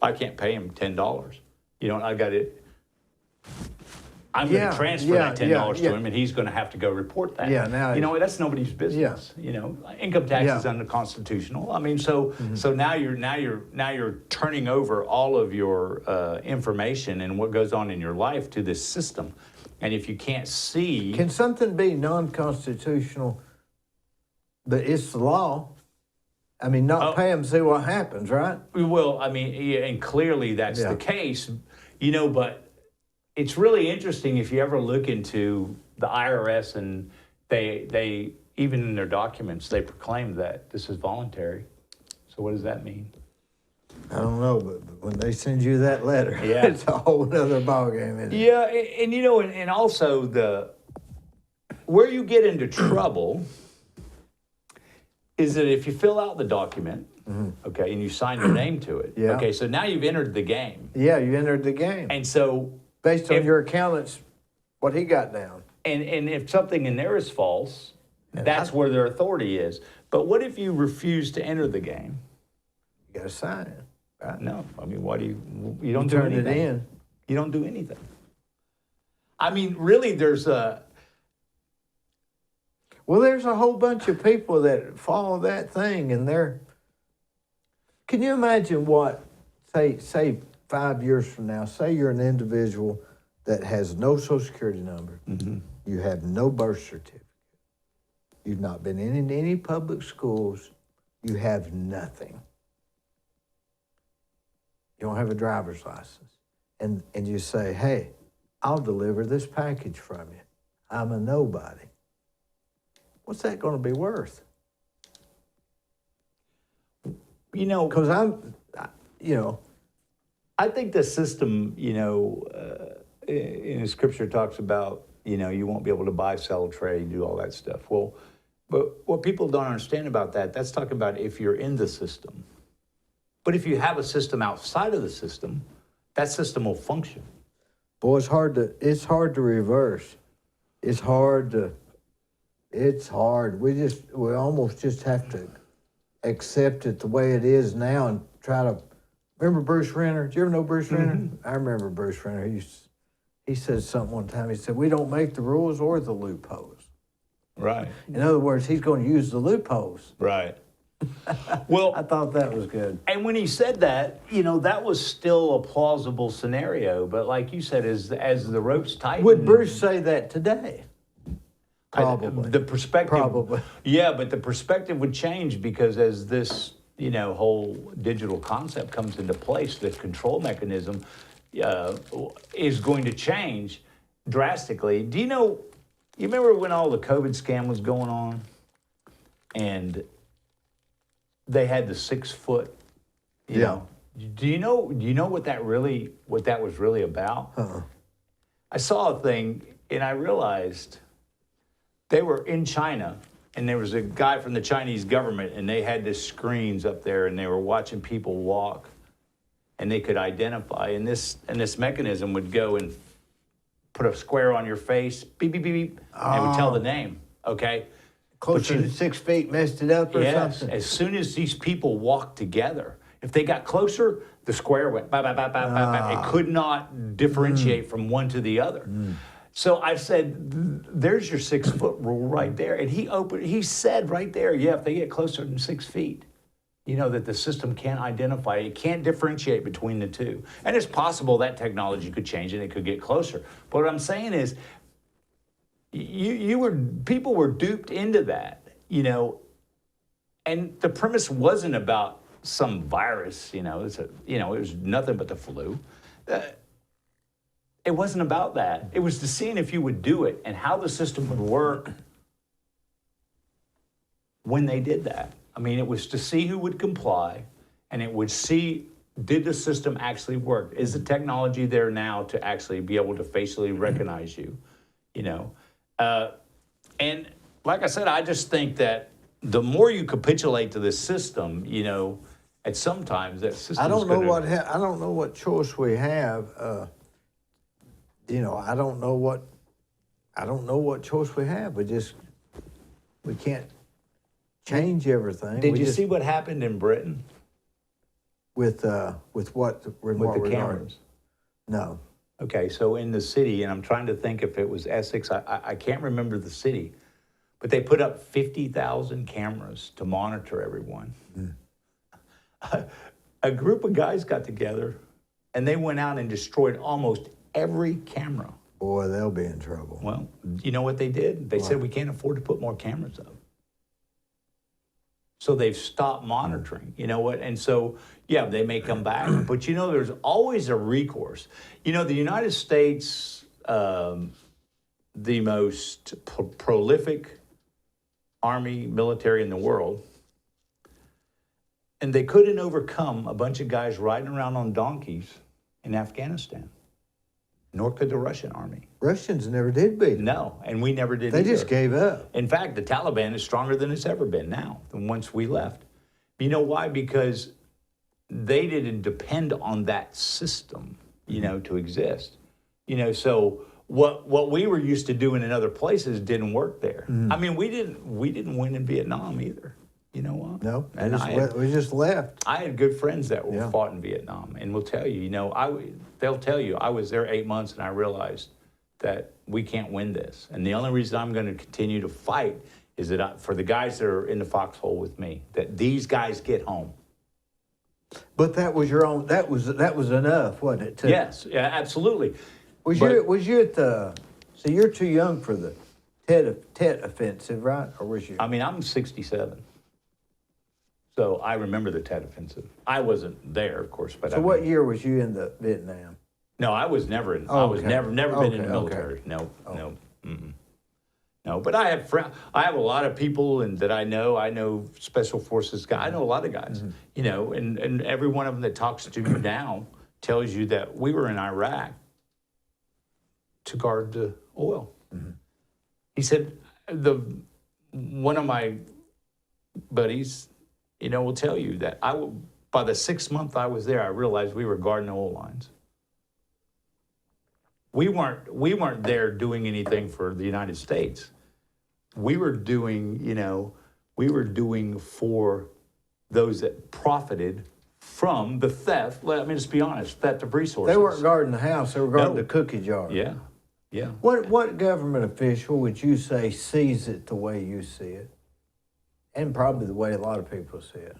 I can't pay him $10. I got it. I'm going to transfer that $10 to him, and he's going to have to go report that. Yeah, now that's nobody's business. Income tax is unconstitutional. I mean, so now you're turning over all of your information and what goes on in your life to this system, and if you can't see, can something be non-constitutional? But it's the law. I mean, not pay them, see what happens, right? Well, I mean, and clearly that's the case, but. It's really interesting if you ever look into the IRS, and they even in their documents, they proclaim that this is voluntary. So what does that mean? I don't know, but when they send you that letter, it's a whole other ballgame, isn't it? Yeah, and also where you get into trouble is that if you fill out the document, okay, and you sign your name to it, okay, so now you've entered the game. Yeah, you entered the game. And so based on your accountant's, what he got down. And if something in there is false, that's where their authority is. But what if you refuse to enter the game? You got to sign it, right? No. I mean, why do you don't do anything. Turn it in. You don't do anything. I mean, really, there's a whole bunch of people that follow that thing, and can you imagine what, say 5 years from now, say you're an individual that has no Social Security number, you have no birth certificate, you've not been in any public schools, you have nothing. You don't have a driver's license. And you say, hey, I'll deliver this package from you. I'm a nobody. What's that going to be worth? You know, Because I think the system, in the scripture talks about, you won't be able to buy, sell, trade, do all that stuff. Well, but what people don't understand about that's talking about if you're in the system. But if you have a system outside of the system, that system will function. boy, it's hard to reverse. It's hard. We almost just have to accept it the way it is now and try to. Remember Bruce Renner? Did you ever know Bruce Renner? I remember Bruce Renner. He said something one time. He said, we don't make the rules or the loopholes. Right. In other words, he's going to use the loopholes. Right. Well, I thought that was good. And when he said that, that was still a plausible scenario. But like you said, as the ropes tighten. Would Bruce say that today? Probably. The perspective. Probably. Yeah, but the perspective would change because as this, whole digital concept comes into place, the control mechanism is going to change drastically. You remember when all the COVID scam was going on? And they had the 6 foot, you know. Do you know what that was really about? I saw a thing and I realized they were in China and there was a guy from the Chinese government and they had this screens up there and they were watching people walk and they could identify and this mechanism would go and put a square on your face, beep, beep, beep, beep, and it would tell the name, okay? Closer to 6 feet, messed it up or something. As soon as these people walked together, if they got closer, the square went bye, bye, bye, bye, bye, bye. It could not differentiate from one to the other. So I said, there's your 6 foot rule right there. And he said right there, if they get closer than 6 feet, that the system can't identify, it can't differentiate between the two. And it's possible that technology could change and it could get closer. But what I'm saying is, people were duped into that, and the premise wasn't about some virus, it was nothing but the flu. It wasn't about that. It was to seeing if you would do it and how the system would work when they did that. I mean, it was to see who would comply, and it would see, did the system actually work? Is the technology there now to actually be able to facially recognize you, And like I said, I just think that the more you capitulate to this system, at some times that system. I don't know what choice we have. I don't know what choice we have. We can't change everything. Did you see what happened in Britain with what? with the cameras? No. Okay, so in the city, and I'm trying to think if it was Essex, I can't remember the city, but they put up 50,000 cameras to monitor everyone. A group of guys got together, and they went out and destroyed almost every camera. Boy, they'll be in trouble. Well, you know what they did? They said, we can't afford to put more cameras up. So they've stopped monitoring, And so, they may come back. But, there's always a recourse. The United States, the most prolific army, military in the world, and they couldn't overcome a bunch of guys riding around on donkeys in Afghanistan, nor could the Russian army. Russians never did beat them. No, and we never did They either. just gave up. In fact, the Taliban is stronger than it's ever been now, than once we left. You know why? Because they didn't depend on that system, to exist. So what we were used to doing in other places didn't work there. I mean, we didn't win in Vietnam either. You know what? No, And we just left. I had good friends that fought in Vietnam, and will tell you, they'll tell you, I was there 8 months and I realized that we can't win this. And the only reason I'm going to continue to fight is that for the guys that are in the foxhole with me, that these guys get home. But that was your own. That was enough, wasn't it? Yes, yeah, absolutely. Was you at the? So you're too young for the Tet offensive, right? Or was you? I mean, I'm 67. So I remember the Tet offensive. I wasn't there, of course, but So what year was you in the Vietnam? No, I was never in. Oh, I was okay. never been in the Okay, military. okay. No, Oh. no, no. But I have I have a lot of people that I know. I know Special Forces guys. I know a lot of guys. Mm-hmm. You know, and every one of them that talks to you now tells you that we were in Iraq to guard the oil. Mm-hmm. He said one of my buddies, you know, will tell you that by the 6th month I was there, I realized we were guarding oil lines. We weren't there doing anything for the United States. We were doing, we were doing for those that profited from the theft. Let me just be honest, theft of resources. They weren't guarding the house. They were guarding No. the cookie jar. Yeah, yeah. What government official would you say sees it the way you see it, and probably the way a lot of people see it?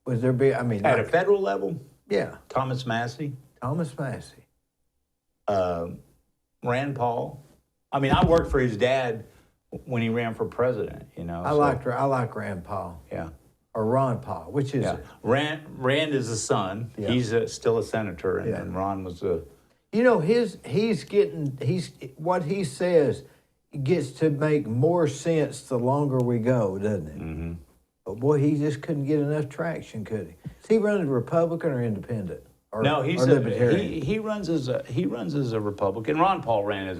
Would there be? I mean, At a federal level, yeah, Thomas Massey, Thomas Massey. Rand Paul. I mean, I worked for his dad when he ran for president. I like Rand Paul Yeah. or Ron Paul, which is Yeah, Rand is the son. Yeah. He's still a senator, and Yeah. then Ron was a. what he says gets to make more sense the longer we go, doesn't it? Mm-hmm. But boy, he just couldn't get enough traction, could he? Is he running Republican or Independent? Or, No, or Libertarian? he runs as a Republican. Ron Paul ran as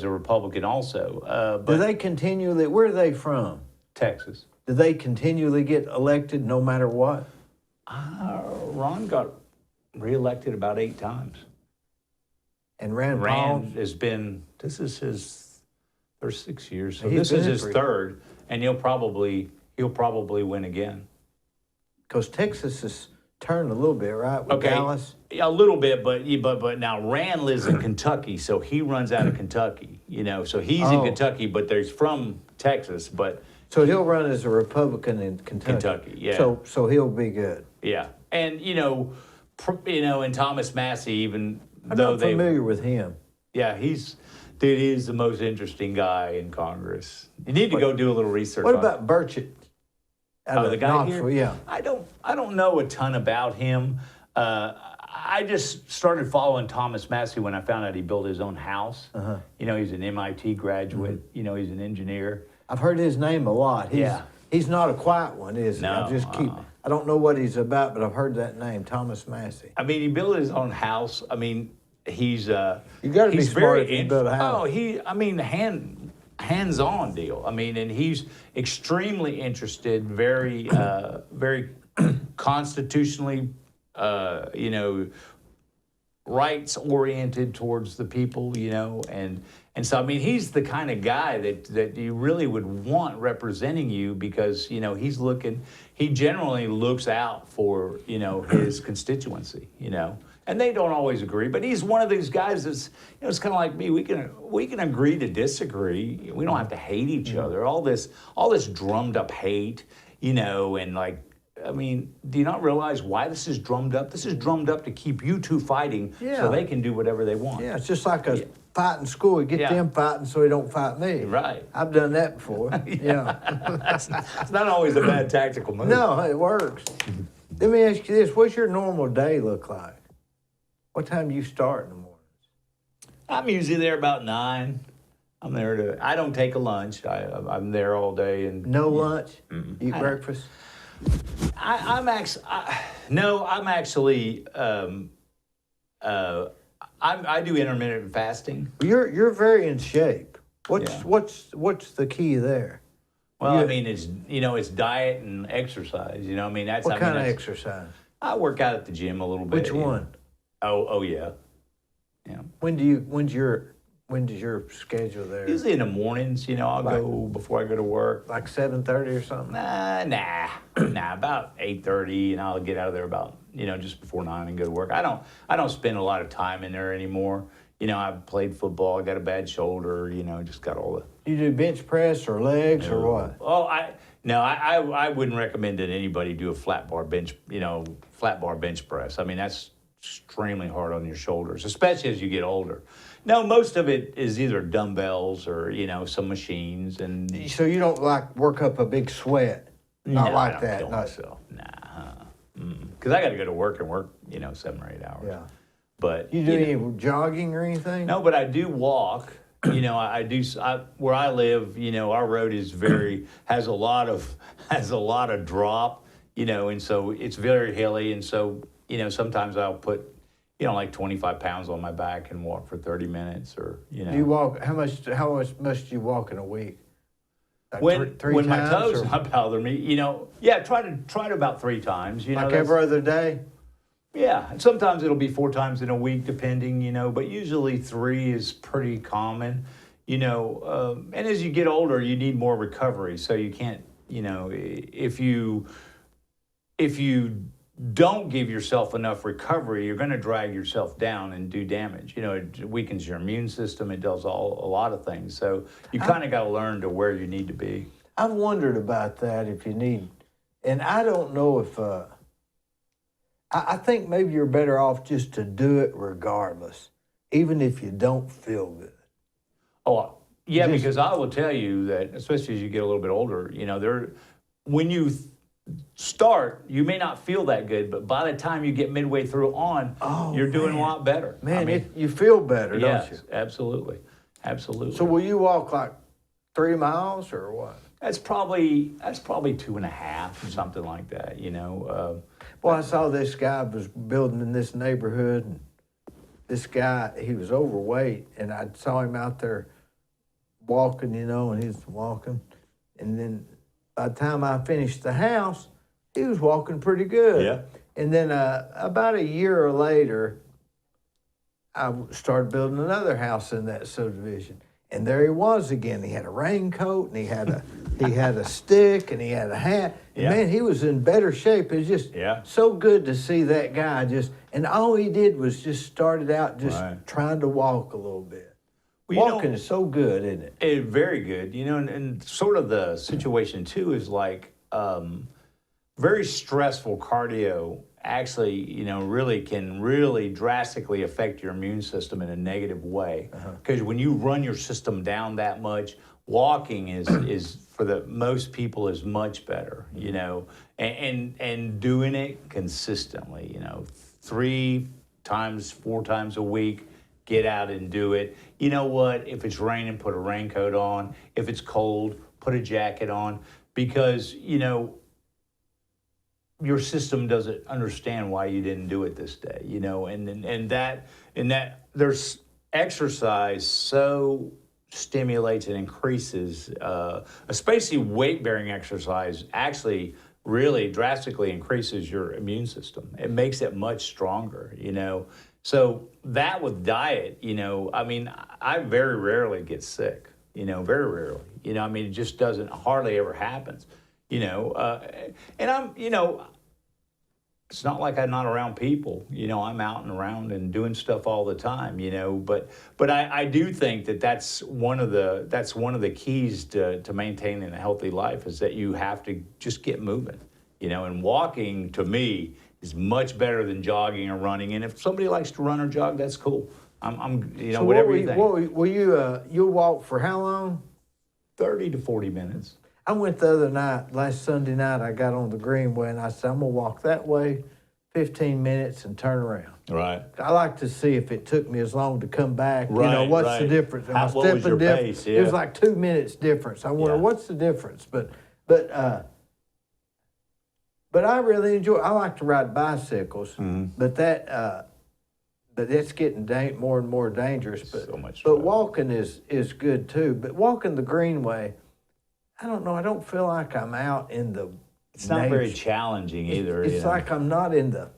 a Republican also. Do But they continually? Where are they from? Texas. Do they continually get elected no matter what? Ron got reelected about 8 times. And Rand Paul. Rand has been. This is his. There's 6 years, so He's this is been his for- third, and he'll probably win again. Because Texas has turned a little bit, right? With Okay. Dallas. Yeah, a little bit, but now Rand lives in Kentucky, so he runs out of Kentucky. So he's in Oh. Kentucky, but there's from Texas, but So he'll run as a Republican in Kentucky. Kentucky, yeah. So he'll be good. yeah, and and Thomas Massey, even I'm though not familiar with him. he's the most interesting guy in Congress. You need to go do a little research. What on about Burchett? Out of the guy Knoxville, here? yeah. I don't know a ton about him. I just started following Thomas Massey when I found out he built his own house. Uh-huh. He's an MIT graduate. Mm-hmm. He's an engineer. I've heard his name a lot. He's not a quiet one, is he? No, I don't know what he's about, but I've heard that name, Thomas Massey. I mean, he built his own house. I mean, he's You got to be he's smart very if you build a house. hands-on deal. I mean, and he's extremely interested, very very constitutionally, rights-oriented towards the people, and so I mean, he's the kind of guy that you really would want representing you because he generally looks out for his constituency, and they don't always agree, but he's one of these guys that's it's kind of like me. We can agree to disagree. We don't have to hate each other. All this drummed up hate, and like. I mean, do you not realize why this is drummed up? This is drummed up to keep you two fighting so they can do whatever they want. Yeah, it's just like a fight in school. Get Yeah. them fighting so they don't fight me. Right. I've done that before. Yeah. It's not always a bad tactical move. No, it works. Let me ask you this. What's your normal day look like? What time do you start in the morning? I'm usually there about 9. I'm there I don't take a lunch. I'm there all day. And No lunch? Eat breakfast? I do intermittent fasting. You're very in shape. Yeah. What's the key there? Well, I mean, it's diet and exercise. I mean, that's What kind of that's- exercise? I work out at the gym a little bit. Which one? Oh yeah. When's your schedule there? Usually in the mornings, I'll go before I go to work. Like 7:30 or something? Nah, about 8:30, and I'll get out of there about just before 9 and go to work. I don't spend a lot of time in there anymore. I've played football. I got a bad shoulder. Just got all the. You do bench press or legs or what? Oh, No, I wouldn't recommend that anybody do a flat bar bench press. I mean, that's extremely hard on your shoulders, especially as you get older. No, most of it is either dumbbells or, some machines. And So you don't like work up a big sweat? Not no, like I don't that. kill No. myself. Nah. Because I got to go to work and work, 7 or 8 hours. Yeah. But You do any jogging or anything? no, but I do walk. Where I live, our road is has a lot of drop, and so it's very hilly. And so, sometimes I'll put, like 25 pounds on my back and walk for 30 minutes or, Do you walk, how much do you walk in a week? Like three when my times, toes or not bother me, try to about 3 times, like every other day? Yeah, and sometimes it'll be 4 times in a week, depending, but usually 3 is pretty common, and as you get older, you need more recovery. So you can't, if you don't give yourself enough recovery, you're going to drag yourself down and do damage. It weakens your immune system. It does a lot of things. So you kind of got to learn to where you need to be. I've wondered about that if you need, and I don't know if, I think maybe you're better off just to do it regardless, even if you don't feel good. Oh, yeah, because I will tell you that, especially as you get a little bit older, when you start, you may not feel that good, but by the time you get midway through you're doing a lot better. Man, you feel better, don't you? Absolutely. So will you walk like 3 miles or what? That's probably 2.5 or something like that, Well, I saw this guy was building in this neighborhood, and this guy, he was overweight, and I saw him out there walking, and he was walking. And then by the time I finished the house, he was walking pretty good. Yeah. And then about a year later, I started building another house in that subdivision. And there he was again. He had a raincoat, and he had a stick, and he had a hat. And Yeah. man, he was in better shape. It was just so good to see that guy and all he did was just started out just trying to walk a little bit. Well, Walking is so good, isn't it? Very good, and sort of the situation too is like very stressful cardio actually, really can really drastically affect your immune system in a negative way. Because when you run your system down that much, walking is for the most people is much better, and doing it consistently, 3 times, 4 times a week. Get out and do it. You know what? If it's raining, put a raincoat on. If it's cold, put a jacket on. Because, your system doesn't understand why you didn't do it this day, and that there's exercise so stimulates and increases, especially weight-bearing exercise actually really drastically increases your immune system. It makes it much stronger, So that with diet, I very rarely get sick, very rarely. It just doesn't, hardly ever happens, and I'm, it's not like I'm not around people, I'm out and around and doing stuff all the time, but I do think that's one of the keys to maintaining a healthy life is that you have to just get moving, and walking to me is much better than jogging or running. And if somebody likes to run or jog, that's cool. I'm So whatever you think. Will you'll walk for how long? 30 to 40 minutes. I went the other night, last Sunday night, I got on the Greenway and I said, I'm going to walk that way 15 minutes and turn around. Right. I like to see if it took me as long to come back. Right, What's the difference? Am I what was your stepping different? pace? Yeah. It was like 2 minutes difference. I wonder, what's the difference? But I really enjoy, I like to ride bicycles, but that's getting more and more dangerous. But, so much but fun. walking is good too. But walking the Greenway, I don't know, I don't feel like I'm out in the It's not very challenging either. It's like I'm not in the,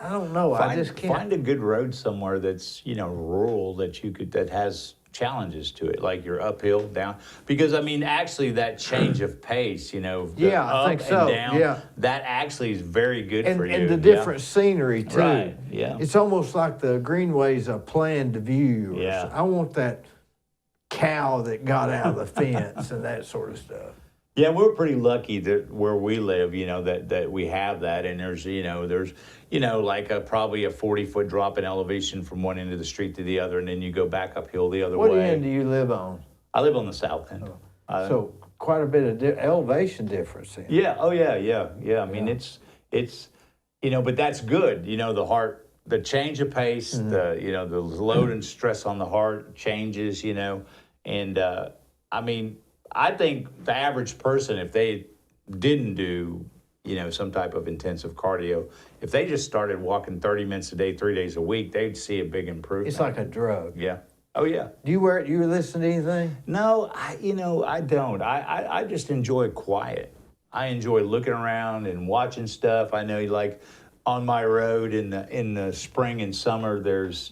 I don't know, I just can't. Find a good road somewhere that's, rural that has challenges to it, like you're uphill, down. Because, actually that change of pace, the I think up so. and down, that actually is very good for you. And the different scenery too. Right, yeah. It's almost like the Greenway's a planned view. I want that cow that got out of the fence and that sort of stuff. Yeah, we're pretty lucky that where we live, that we have that, and like probably a 40-foot drop in elevation from one end of the street to the other, and then you go back uphill the other What way. end do you live on? I live on the south end. So quite a bit of elevation difference then. Yeah. Oh, yeah. I mean, it's but that's good. The change of pace, the load and stress on the heart changes. And I mean, I think the average person, if they didn't do, some type of intensive cardio, if they just started walking 30 minutes a day, 3 days a week, they'd see a big improvement. It's like a drug. Yeah. Oh, yeah. Do you listen to anything? No, I don't. I just enjoy quiet. I enjoy looking around and watching stuff. I know, like on my road in the spring and summer, there's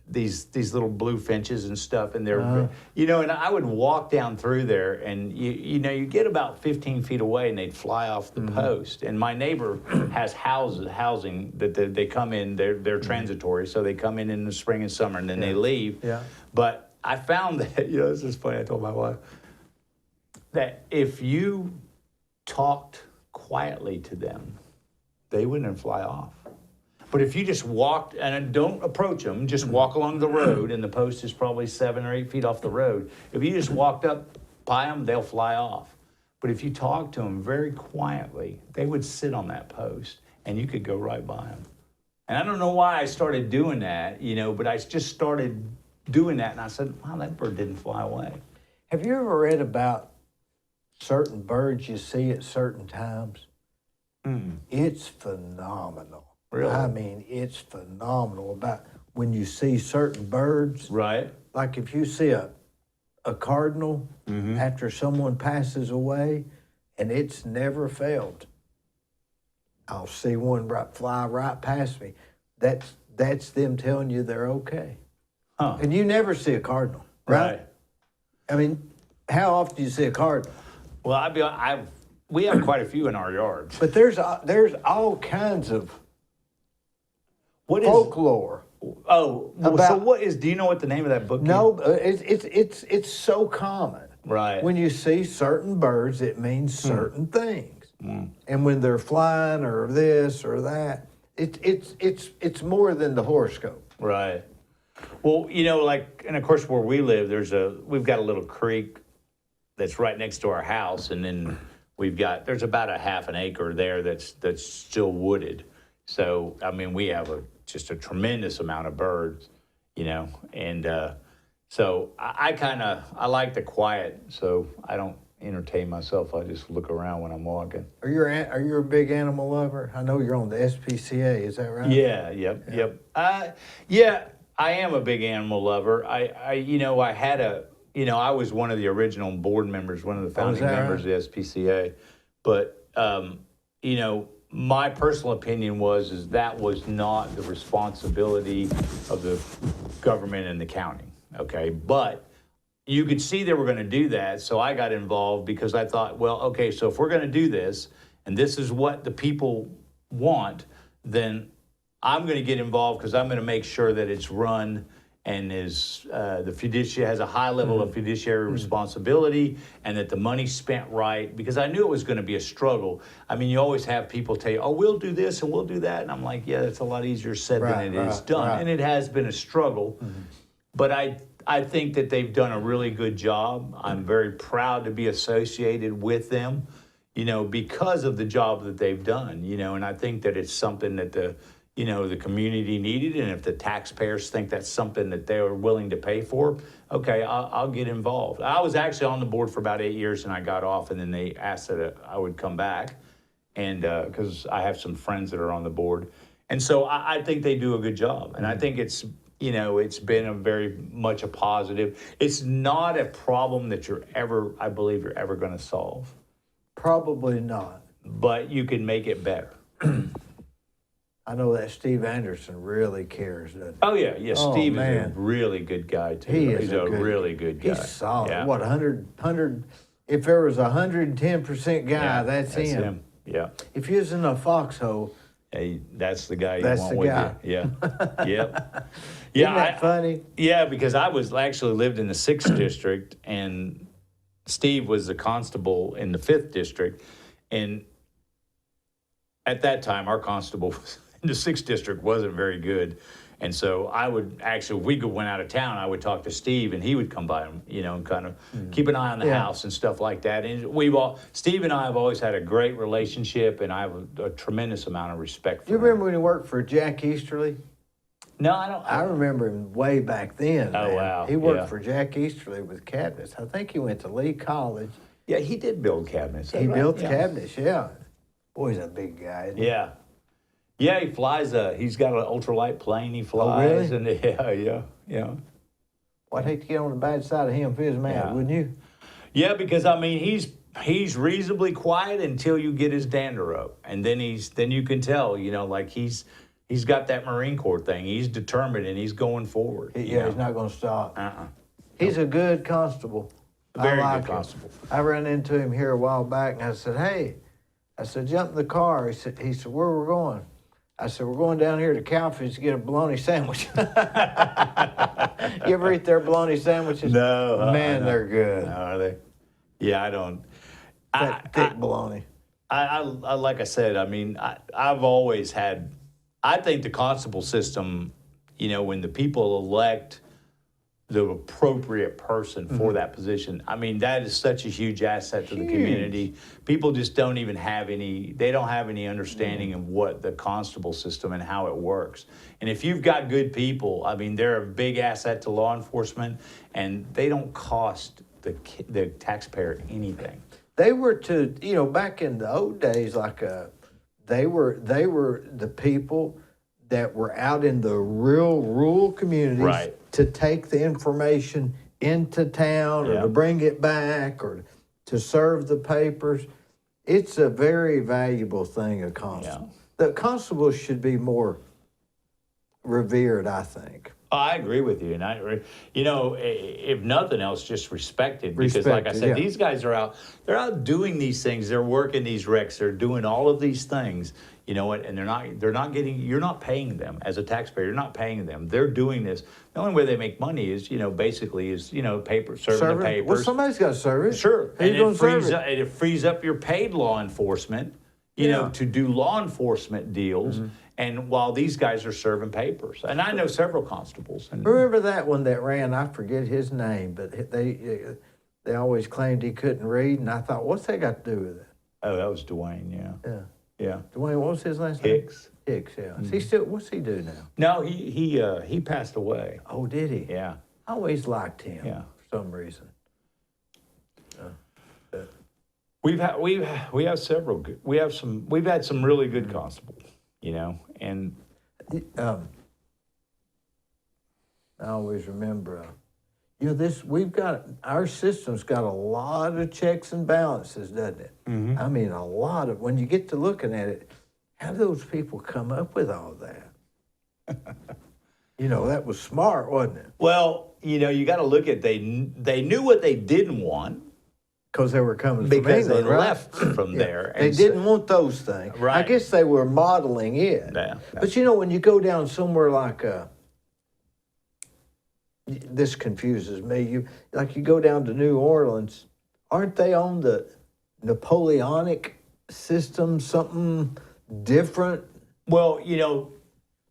these little blue finches and stuff, and they're and I would walk down through there, and you get about 15 feet away, and they'd fly off the post. And my neighbor has housing that they come in. They're transitory, so they come in the spring and summer, and then they leave. Yeah. But I found that this is funny. I told my wife that if you talked quietly to them, they wouldn't fly off. But if you just walked, and don't approach them, just walk along the road, and the post is probably 7 or 8 feet off the road. If you just walked up by them, they'll fly off. But if you talk to them very quietly, they would sit on that post, and you could go right by them. And I don't know why I started doing that, but I just started doing that, and I said, wow, that bird didn't fly away. Have you ever read about certain birds you see at certain times? It's phenomenal. Really? I mean, it's phenomenal about when you see certain birds. Right. Like if you see a cardinal after someone passes away, and it's never failed. I'll see one fly right past me. That's them telling you they're okay. Huh. And you never see a cardinal, right? I mean, how often do you see a cardinal? Well, we have quite a few in our yards. But there's all kinds of folklore. Oh, so what is? Do you know what the name of that book is? No, it's so common. Right. When you see certain birds, it means certain things. And when they're flying or this or that, it's more than the horoscope. Right. Well, and of course where we live, we've got a little creek that's right next to our house, and then there's about a half an acre there that's still wooded. So, I mean, we have just a tremendous amount of birds, and so I like the quiet, so I don't entertain myself. I just look around when I'm walking. Are you a big animal lover? I know you're on the SPCA, is that right? Yeah, yep. I am a big animal lover. I had I was one of the original board members, one of the founding members of the SPCA. But, my personal opinion is that was not the responsibility of the government and the county, okay? But you could see they were going to do that, so I got involved because I thought, well, okay, so if we're going to do this, and this is what the people want, then I'm going to get involved because I'm going to make sure that it's run and the fiduciary has a high level of fiduciary responsibility, and that the money's spent right, because I knew it was going to be a struggle. I mean, you always have people tell you, oh, we'll do this and we'll do that. And I'm like, yeah, that's a lot easier said than it is done. Right. And it has been a struggle. But I think that they've done a really good job. I'm very proud to be associated with them, because of the job that they've done, and I think that it's something that the community needed, and if the taxpayers think that's something that they are willing to pay for, okay, I'll get involved. I was actually on the board for about 8 years, and I got off, and then they asked that I would come back, and because I have some friends that are on the board. And so I think they do a good job, and I think it's been a very much a positive. It's not a problem that I believe you're ever going to solve. Probably not. But you can make it better. I know that Steve Anderson really cares, doesn't he? Oh, yeah. Steve is a really good guy, too. He's a really good guy. He's solid. Yeah. What, 100, if there was 110% guy, that's him. Yeah. If he was in a foxhole, hey, that's the guy you that's want the with guy. you. Yeah. Yep. Isn't that funny? Yeah, because I lived in the 6th district, and Steve was the constable in the 5th district, and at that time, our constable in the 6th district wasn't very good. And so I would actually, if we went out of town, I would talk to Steve, and he would come by and, and kind of keep an eye on the house and stuff like that. And Steve and I have always had a great relationship, and I have a tremendous amount of respect for You him. remember when he worked for Jack Easterly? No, I don't. I remember him way back then. Oh, man. wow. He worked for Jack Easterly with cabinets. I think he went to Lee College. Yeah, he did build cabinets. He built cabinets, yeah. Boy, he's a big guy. Isn't he? Yeah. Yeah, he flies he's got an ultralight plane he flies. really? And yeah. Well, I'd hate to get on the bad side of him if he was mad, wouldn't you? Yeah, because I mean he's reasonably quiet until you get his dander up. And then you can tell, like he's got that Marine Corps thing. He's determined and he's going forward. He's not going to stop. Uh-uh. He's a good constable. Very I like good him. constable. I ran into him here a while back, and I said, "Hey," I said, "jump in the car." He said, "Where we're going?" I said, "We're going down here to Cowfish to get a bologna sandwich." You ever eat their bologna sandwiches? No. Man, they're good. Are they? Yeah, I don't. Thick bologna. I like I said, I mean, I've always had, I think the constable system, when the people elect the appropriate person for that position, I mean, that is such a huge asset to the community. People just don't even have they don't have any understanding of what the constable system and how it works. And if you've got good people, I mean, they're a big asset to law enforcement, and they don't cost the taxpayer anything. They were back in the old days, they were the people that were out in the real rural communities to take the information into town or to bring it back or to serve the papers. It's a very valuable thing, a constable. The constables should be more revered, I think. I agree with you, and if nothing else, just respected. Because, like I said, these guys are they're out doing these things. They're working these wrecks. They're doing all of these things. You know what? And they're not getting. You're not paying them as a taxpayer. You're not paying them. They're doing this. The only way they make money is, basically is, paper serving the papers. Well, somebody's got to serve it. Sure, and it frees up your paid law enforcement. To do law enforcement deals. Mm-hmm. And while these guys are serving papers, and I know several constables. And remember that one that ran? I forget his name, but they always claimed he couldn't read, and I thought, what's that got to do with it? Oh, that was Dwayne. Yeah. Dwayne, what was his last name? Hicks. Yeah. Mm-hmm. Is he still? What's he do now? No, he passed away. Oh, did he? Yeah. I always liked him. Yeah. For some reason. We've had several good. We've had some really good constables. And I always remember, our system's got a lot of checks and balances, doesn't it? Mm-hmm. I mean, a lot of, when you get to looking at it, how do those people come up with all that? That was smart, wasn't it? Well, you got to look at, they knew what they didn't want. Because they were coming from England, they left from there. They didn't want those things. Right. I guess they were modeling it. Yeah. But when you go down somewhere like this confuses me. You go down to New Orleans, aren't they on the Napoleonic system, something different? Well,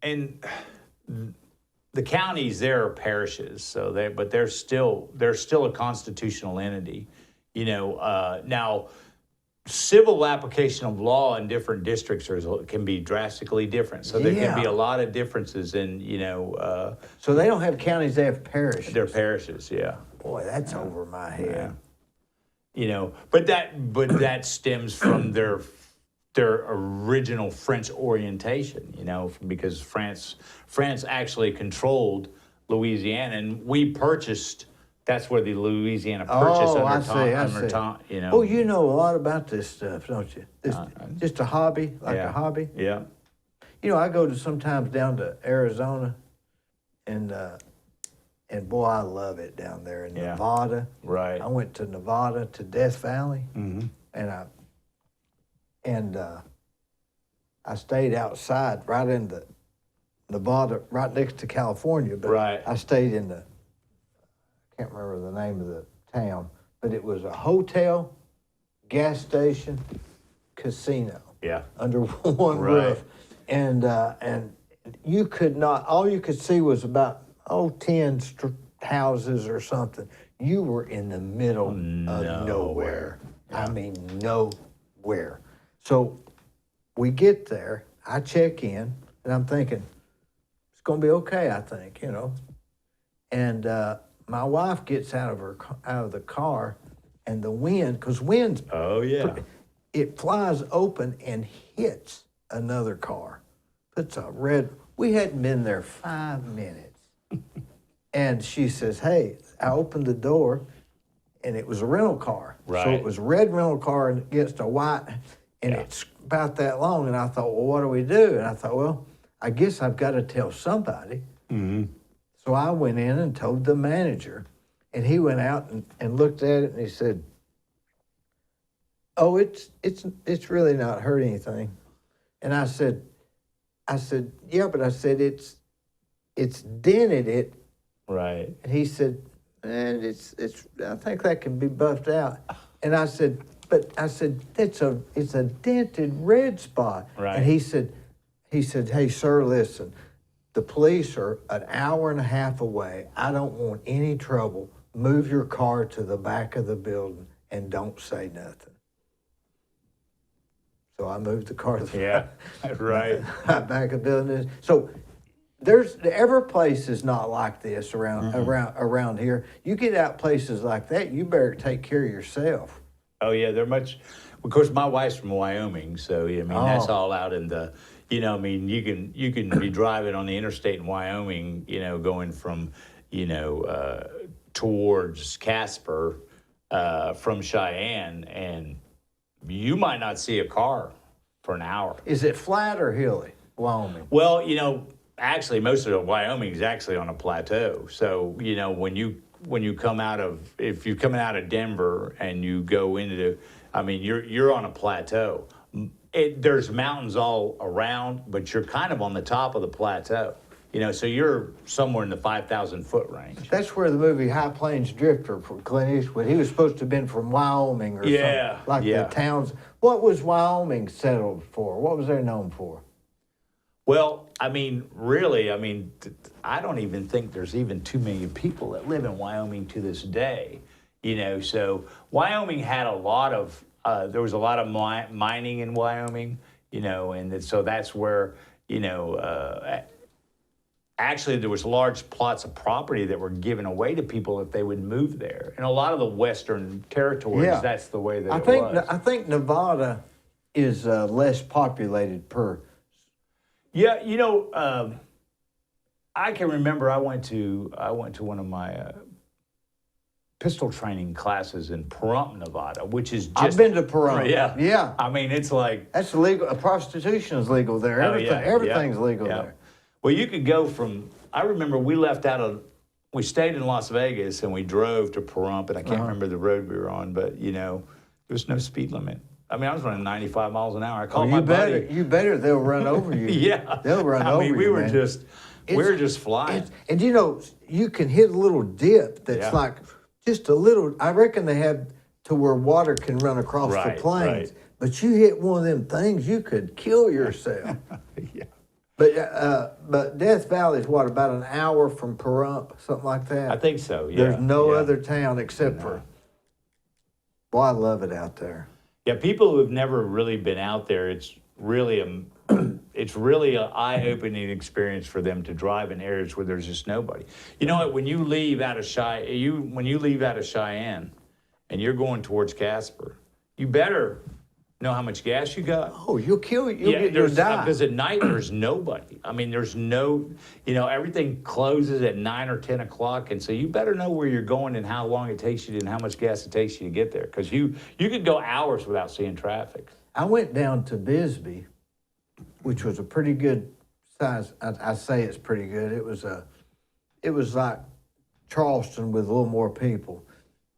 and the counties there are parishes, but they're still a constitutional entity. Now, civil application of law in different districts can be drastically different. So there can be a lot of differences in, So they don't have counties; they have parishes. They're parishes, yeah. Boy, that's over my head. Yeah. But that stems from their original French orientation. Because France actually controlled Louisiana, and we purchased. That's where the Louisiana Purchase I see. Oh, you know a lot about this stuff, don't you? Just a hobby, a hobby? Yeah. I go sometimes down to Arizona, and boy, I love it down there in Nevada. Right. I went to Nevada, to Death Valley, mm-hmm. and I stayed outside right in the Nevada, right next to California, but I stayed in can't remember the name of the town, but it was a hotel, gas station, casino. Yeah. Under one Right. roof. And you could not, all you could see was about, 10 houses or something. You were in the middle of nowhere. I mean, nowhere. So we get there, I check in, and I'm thinking, it's going to be okay, I think, you know. And my wife gets out of the car, and the wind, because wind's, Oh, yeah. it flies open and hits another car. Puts a red, we hadn't been there 5 minutes. And she says, hey, I opened the door, and it was a rental car. Right. So it was a red rental car against a white, and it's about that long. And I thought, well, what do we do? And I thought, well, I guess I've got to tell somebody. Mm-hmm. So I went in and told the manager, and he went out and looked at it, and he said, oh, it's really not hurt anything. And I said, yeah, but I said, it's dented it. Right. And he said, I think that can be buffed out. And I said, it's a dented red spot. Right. And he said, hey, sir, listen, the police are an hour and a half away. I don't want any trouble. Move your car to the back of the building and don't say nothing. So I moved the car to the right. back of the building. So every place is not like this around here. You get out places like that, you better take care of yourself. Oh, yeah, they're much, of course, my wife's from Wyoming, so, I mean, that's all out in the, you know, I mean, you can be driving on the interstate in Wyoming, you know, going from, you know, towards Casper from Cheyenne, and you might not see a car for an hour. Is it flat or hilly, Wyoming? Well, you know, actually, most of Wyoming is actually on a plateau. So, you know, when you come out of, if you're coming out of Denver and you go into, I mean, you're on a plateau. There's mountains all around, but you're kind of on the top of the plateau. You know, so you're somewhere in the 5,000-foot range. That's where the movie High Plains Drifter for Clint Eastwood, he was supposed to have been from Wyoming or something. Like the towns. What was Wyoming settled for? What was they known for? Well, I mean, really, I mean, I don't even think there's even too many people that live in Wyoming to this day. You know, so Wyoming had a lot of, there was a lot of mining in Wyoming, you know, and so that's where, you know, actually there was large plots of property that were given away to people if they would move there. And a lot of the Western territories, that's the way that it was. I think Nevada is less populated per. Yeah, you know, I can remember I went to one of my pistol training classes in Pahrump, Nevada, which is just... I've been to Pahrump. Yeah. I mean, it's like... That's illegal. Prostitution is legal there. Everything's legal there. Well, you could go from... I remember we stayed in Las Vegas and we drove to Pahrump, and I can't remember the road we were on, but, you know, there was no speed limit. I mean, I was running 95 miles an hour. I called my buddy. You better. They'll run over you. Yeah. They'll run over you, we were just flying. And, you know, you can hit a little dip that's like just a little. I reckon they have to where water can run across the plains. Right. But you hit one of them things, you could kill yourself. Yeah. But Death Valley is what, about an hour from Pahrump, something like that? I think so, yeah. There's no other town except for... Boy, I love it out there. Yeah, people who have never really been out there, it's really an eye-opening experience for them to drive in areas where there's just nobody. You know what? When you leave out of Cheyenne and you're going towards Casper, you better know how much gas you got. Oh, you'll die. Because at night there's nobody. I mean, there's no, you know, everything closes at 9 or 10 o'clock, and so you better know where you're going and how long it takes you and how much gas it takes you to get there, because you could go hours without seeing traffic. I went down to Bisbee, which was a pretty good size. I say it's pretty good. It was like Charleston with a little more people,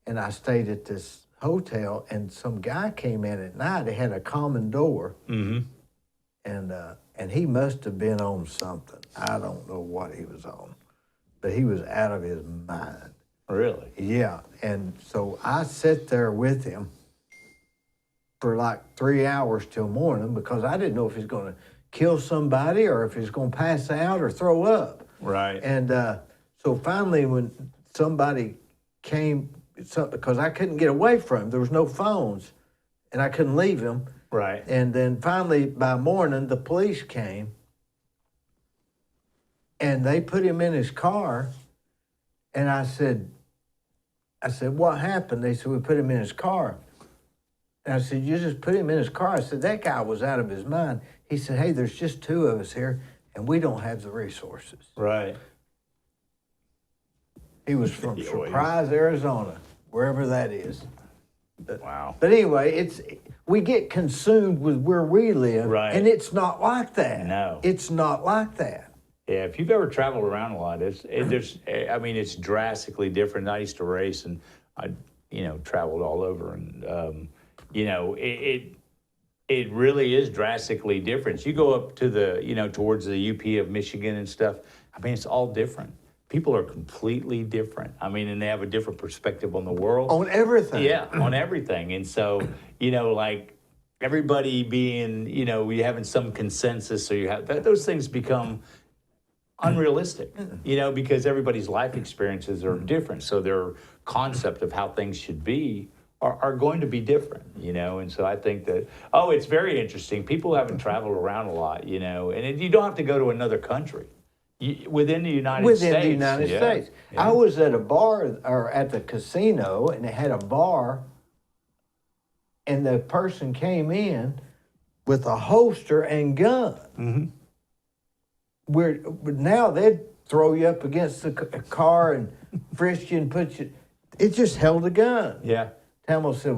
and I stayed at this hotel, and some guy came in at night. They had a common door, and he must have been on something. I don't know what he was on, but he was out of his mind. Really? Yeah, and so I sat there with him for like 3 hours till morning because I didn't know if he's going to kill somebody or if he's going to pass out or throw up. Right. And so finally, when somebody came, because I couldn't get away from him, there was no phones, and I couldn't leave him. Right. And then finally, by morning, the police came, and they put him in his car. And I said, what happened? They said, we put him in his car. And I said, you just put him in his car? I said, that guy was out of his mind. He said, hey, there's just two of us here, and we don't have the resources. Right. He was from Surprise, Arizona, wherever that is. Wow. But anyway, we get consumed with where we live, right. and it's not like that. No. It's not like that. Yeah, if you've ever traveled around a lot, it's drastically different. I used to race, and I, traveled all over, and it really is drastically different. You go up to the, towards the UP of Michigan and stuff. I mean, it's all different. People are completely different. I mean, and they have a different perspective on the world. On everything. Yeah, on everything. And so, like everybody being, we having some consensus, so you have those things become unrealistic, because everybody's life experiences are different. So their concept of how things should be are going to be different, And so I think that, it's very interesting. People haven't traveled around a lot, and you don't have to go to another country. Within the United States. Within the United States. Yeah. I was at a bar or at the casino, and they had a bar, and the person came in with a holster and gun. Mm-hmm. Where now they'd throw you up against the car and frisk you and put you. It just held a gun. Yeah. Tamil said,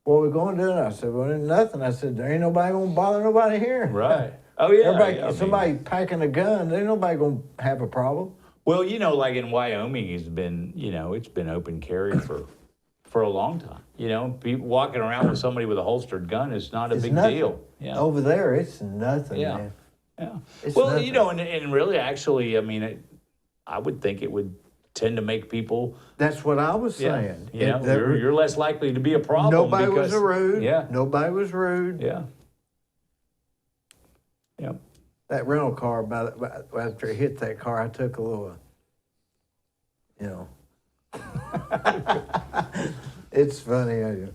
"What are we going to do?" And I said, "Well, nothing." I said, "There ain't nobody going to bother nobody here." Right. Oh, yeah. Somebody packing a gun, there ain't nobody going to have a problem. Well, like in Wyoming, it's been, it's been open carry for a long time. People walking around with somebody with a holstered gun is not a big deal. Yeah. Over there, it's nothing, man. Yeah. It's well, nothing. and really, actually, I mean, I would think it would tend to make people. That's what I was saying. You're less likely to be a problem. Nobody was rude. Yeah. Nobody was rude. Yeah. Yeah. That rental car, after it hit that car, I took a little, It's funny.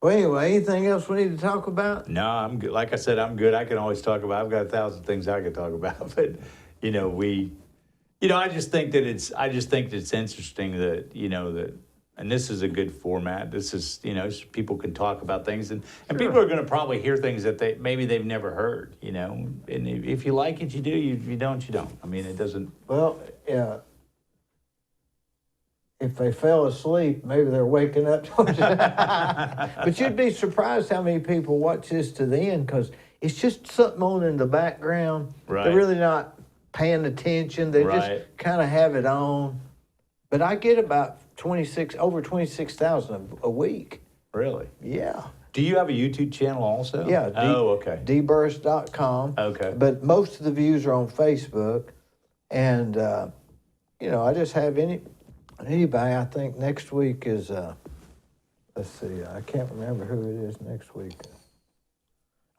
Well, anyway, anything else we need to talk about? No, I'm good. Like I said, I'm good. I can always talk about. I've got 1,000 things I could talk about, but I just think that it's interesting that and this is a good format. This is people can talk about things, and people are going to probably hear things that they've never heard. And if you like it, you do. If you don't, you don't. I mean, it doesn't. Well, yeah. If they fell asleep, maybe they're waking up. But you'd be surprised how many people watch this to the end because it's just something on in the background. Right. They're really not paying attention. They just kind of have it on. But I get about over 26,000 a week. Really? Yeah. Do you have a YouTube channel also? Yeah. Okay. dburst.com. Okay. But most of the views are on Facebook. And, I just have anybody. I think next week is, let's see, I can't remember who it is next week.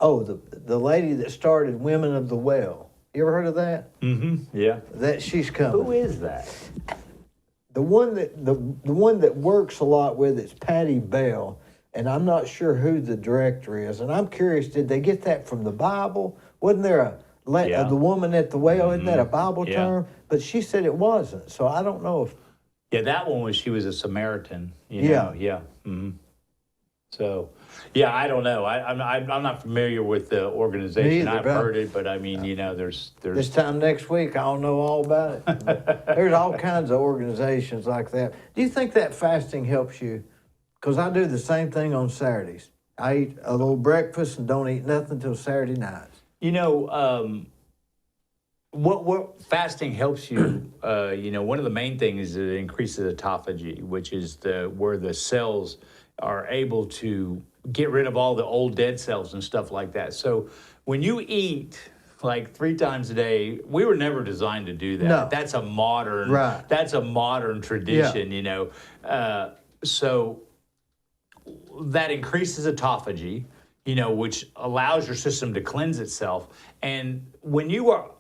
Oh, the lady that started Women of the Well. You ever heard of that? Mm-hmm. Yeah. She's coming. Who is that? The one that works a lot with it's Patty Bell, and I'm not sure who the director is. And I'm curious, did they get that from the Bible? Wasn't there the woman at the well? Isn't that a Bible term? But she said it wasn't, so I don't know if. Yeah, that one she was a Samaritan. Yeah. Mm-hmm. So, I don't know. I'm not familiar with the organization. I've heard it, but I mean, there's. This time next week, I'll know all about it. There's all kinds of organizations like that. Do you think that fasting helps you? Because I do the same thing on Saturdays. I eat a little breakfast and don't eat nothing until Saturday nights. What fasting helps you, one of the main things is it increases autophagy, which is where the cells are able to get rid of all the old dead cells and stuff like that. So when you eat like 3 times a day. We were never designed to do that. No. That's a modern, Right. that's a modern tradition, you know. So that increases autophagy, you know, which allows your system to cleanse itself. And when you are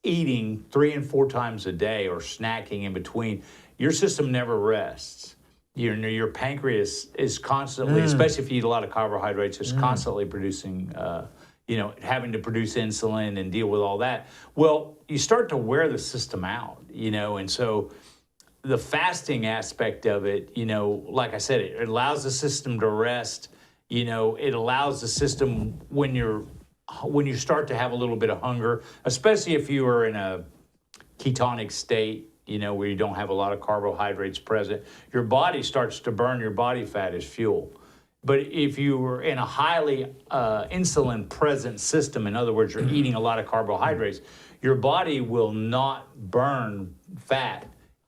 eating 3 and 4 times a day or snacking in between, your system never rests. Your pancreas is constantly, especially if you eat a lot of carbohydrates, is constantly producing, having to produce insulin and deal with all that. Well, you start to wear the system out, you know, and so the fasting aspect of it, you know, like I said, it allows the system to rest. You know, it allows the system when you start to have a little bit of hunger, especially if you are in a ketonic state, you know, where you don't have a lot of carbohydrates present, your body starts to burn your body fat as fuel. But if you were in a highly insulin present system, in other words, you're eating a lot of carbohydrates, your body will not burn fat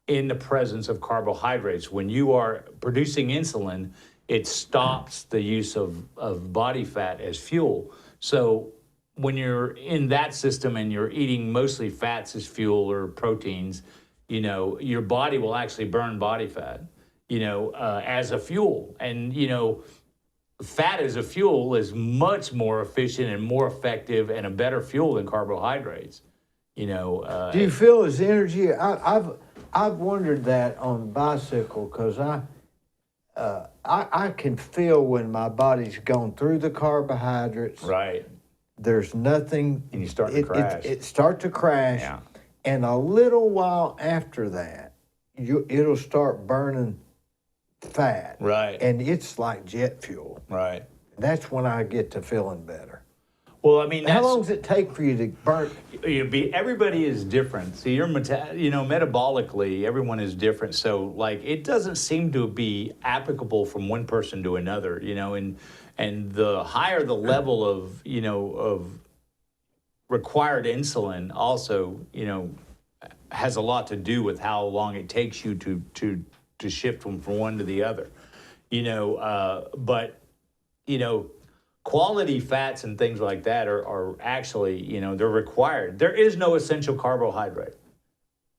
in the presence of carbohydrates. When you are producing insulin, it stops the use of body fat as fuel. So when you're in that system and you're eating mostly fats as fuel or proteins, you know, your body will actually burn body fat, you know, as a fuel. And, you know, fat as a fuel is much more efficient and more effective and a better fuel than carbohydrates, you know. Do you feel as energy? I've wondered that on bicycle because I can feel when my body's gone through the carbohydrates. Right. There's nothing. And you start to crash. It start to crash. Yeah. And a little while after that, it'll start burning fat. Right. And it's like jet fuel. Right. That's when I get to feeling better. Well, I mean, How long does it take for you to burn? Everybody is different. So metabolically, everyone is different. So like, it doesn't seem to be applicable from one person to another, you know, and the higher the level of, you know, of required insulin also, you know, has a lot to do with how long it takes you to shift from one to the other, you know, but, you know, quality fats and things like that are actually, you know, they're required. There is no essential carbohydrate.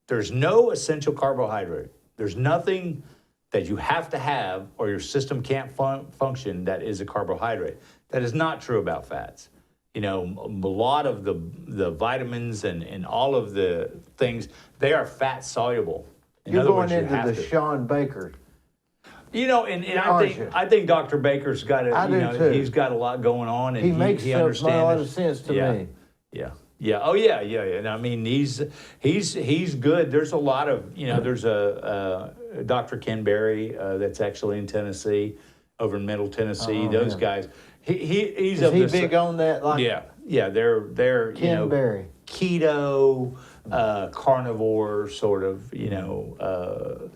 There's no essential carbohydrate. There's nothing that you have to have or your system can't function that is a carbohydrate. That is not true about fats. You know, a lot of the vitamins and all of the things, they are fat soluble. You're going into the Sean Baker. You know, and I think Dr. Baker's got he's got a lot going on, and he makes he a understands. lot of sense to me. Yeah. Oh yeah. And I mean, he's good. There's a lot of, you know, there's a Dr. Ken Berry that's actually in Tennessee, over in Middle Tennessee. Those guys. He's Is he big on that? Like yeah. They're Ken Berry. Keto, carnivore sort of, you know,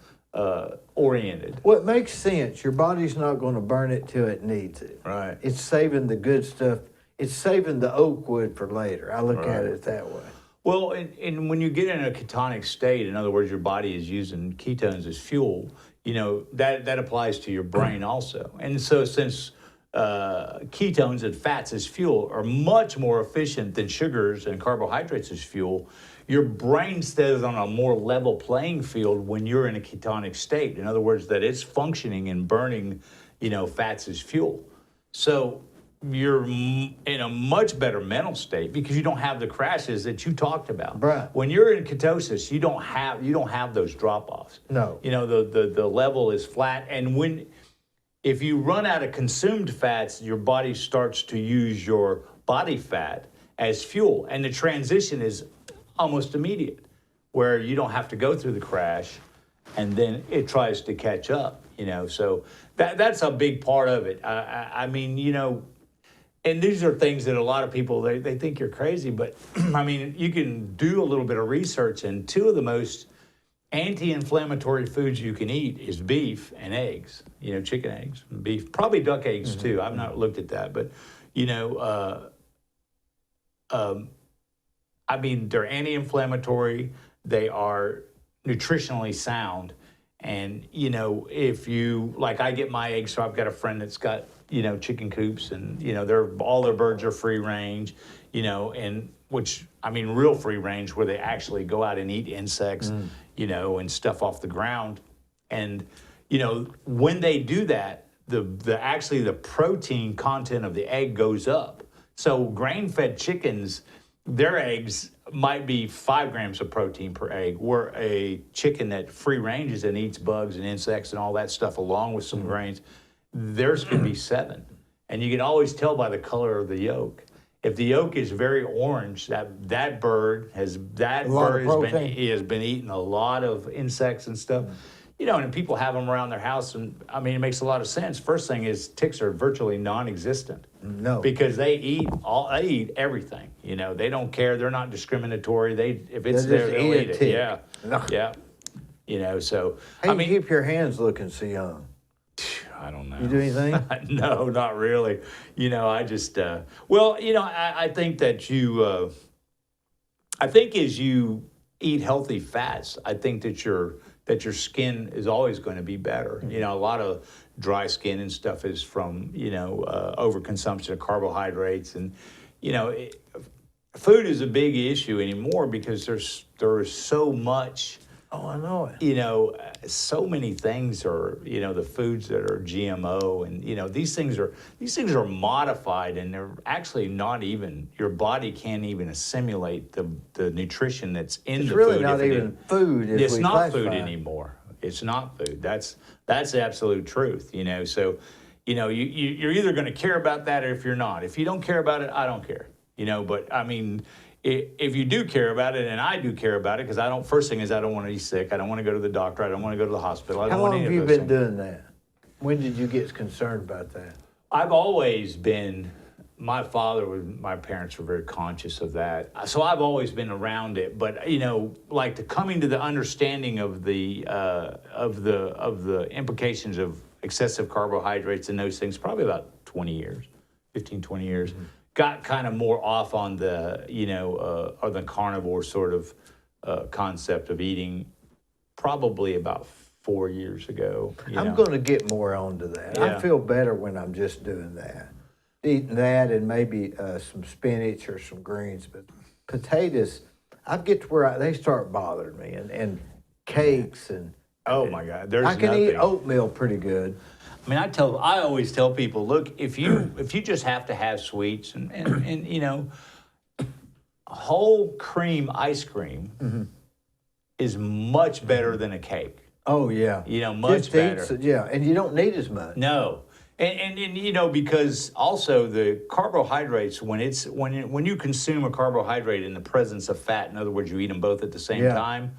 oriented. Well, it makes sense. Your body's not going to burn it till it needs it. Right. It's saving the good stuff. It's saving the oak wood for later. I look at it that way. Well, and when you get in a ketonic state, in other words, your body is using ketones as fuel, you know, that applies to your brain also. And so since ketones and fats as fuel are much more efficient than sugars and carbohydrates as fuel, your brain stays on a more level playing field when you're in a ketonic state. In other words, that it's functioning and burning, you know, fats as fuel. So you're in a much better mental state because you don't have the crashes that you talked about. Right. When you're in ketosis, you don't have those drop-offs. No. You know, the level is flat, and if you run out of consumed fats, your body starts to use your body fat as fuel, and the transition is almost immediate, where you don't have to go through the crash, and then it tries to catch up, you know. So that's a big part of it. I mean, you know, and these are things that a lot of people, they think you're crazy, but I mean, you can do a little bit of research, and two of the most anti-inflammatory foods you can eat is beef and eggs, you know, chicken eggs, beef, probably duck eggs too. I've not looked at that, but, you know, I mean, they're anti-inflammatory, they are nutritionally sound, And, you know, if you, like I get my eggs, so I've got a friend that's got, you know, chicken coops and, you know, all their birds are free range, you know, and which, I mean, real free range where they actually go out and eat insects, you know, and stuff off the ground. And, you know, when they do that, actually the protein content of the egg goes up. So grain-fed chickens, their eggs might be 5 grams of protein per egg, where a chicken that free ranges and eats bugs and insects and all that stuff along with some grains, theirs could be 7. And you can always tell by the color of the yolk. If the yolk is very orange, that bird has been eating a lot of insects and stuff. You know, and people have them around their house, and I mean, it makes a lot of sense. First thing is ticks are virtually non-existent. No. Because they eat everything. You know, they don't care. They're not discriminatory. If it's there, they'll eat it. Yeah. No. Yeah. You know, so How do you keep your hands looking so young? I don't know. You do anything? No, not really. You know, I just well, you know, I think that I think as you eat healthy fats, I think that your skin is always going to be better. You know, a lot of dry skin and stuff is from, you know, overconsumption of carbohydrates. And, you know, food is a big issue anymore because there is so much. Oh, I know it. You know, so many things are, you know, the foods that are GMO and, you know, these things are modified and they're actually not even, your body can't even assimilate the nutrition that's in the food. It's really not even food. It's not food anymore. It's not food. That's the absolute truth, you know. So, you know, you're either going to care about that or if you're not. If you don't care about it, I don't care, you know. But I mean, if you do care about it, and I do care about it, because first thing is I don't want to be sick. I don't want to go to the doctor. I don't want to go to the hospital. I don't How want long any have of you those been things. doing that? When did you get concerned about that? I've always been. My my parents were very conscious of that, so I've always been around it. But you know, like coming to the understanding of the implications of excessive carbohydrates and those things, probably about 20 years, 15, 20 years. Mm-hmm. Got kind of more off on the, you know, or the carnivore sort of concept of eating probably about 4 years ago. I'm going to get more onto that. Yeah. I feel better when I'm just doing that. Eating that and maybe some spinach or some greens. But potatoes, I get to where they start bothering me. And cakes and... Oh, my God. I can eat oatmeal pretty good. I mean, I always tell people, look, if you just have to have sweets and you know, whole cream ice cream is much better than a cake. Oh yeah, you know, much better. And you don't need as much. No, and you know, because also the carbohydrates when you consume a carbohydrate in the presence of fat, in other words, you eat them both at the same time,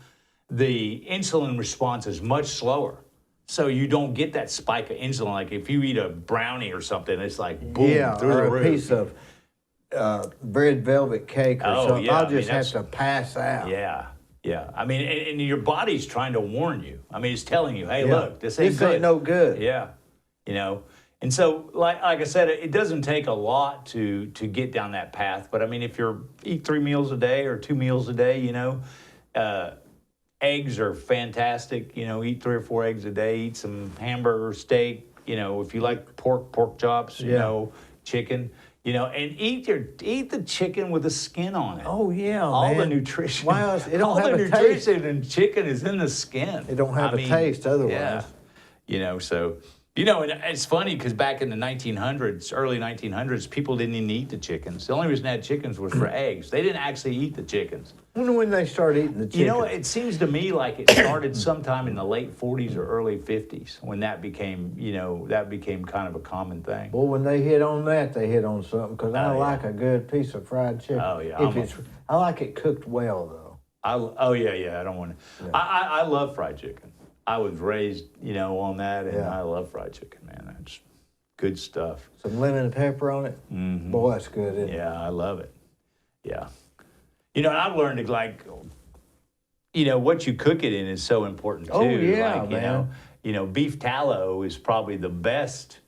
the insulin response is much slower. So you don't get that spike of insulin. Like if you eat a brownie or something, it's like boom, through the roof. A piece of red velvet cake or something. Yeah, I'll just have to pass out. Yeah. I mean, and your body's trying to warn you. I mean, it's telling you, hey, look, this ain't good. Ain't no good. Yeah. You know, and so like I said, it doesn't take a lot to get down that path. But I mean, if you eat 3 meals a day or 2 meals a day, you know, eggs are fantastic. You know, eat 3 or 4 eggs a day. Eat some hamburger, steak. You know, if you like pork chops, you know, chicken. You know, and eat the chicken with the skin on it. Oh yeah, all man. the nutrition. Why else? It don't all have the a nutrition taste. in chicken is in the skin. It don't have a taste otherwise. Yeah. You know, so you know, and it's funny because back in the 1900s, early 1900s, people didn't even eat the chickens. The only reason they had chickens was for eggs. They didn't actually eat the chickens. I wonder when they started eating the chicken. You know, it seems to me like it started sometime in the late 40s or early 50s when that became kind of a common thing. Well, when they hit on that, they hit on something because I like a good piece of fried chicken. Oh yeah, I like it cooked well though. I don't want to. Yeah. I love fried chicken. I was raised, you know, on that, and I love fried chicken, man. That's good stuff. Some lemon and pepper on it. Mm-hmm. Boy, that's good, isn't it? Yeah, I love it. Yeah. You know, and I've learned to like, you know, what you cook it in is so important too. Oh yeah, like, man. You know, beef tallow is probably the best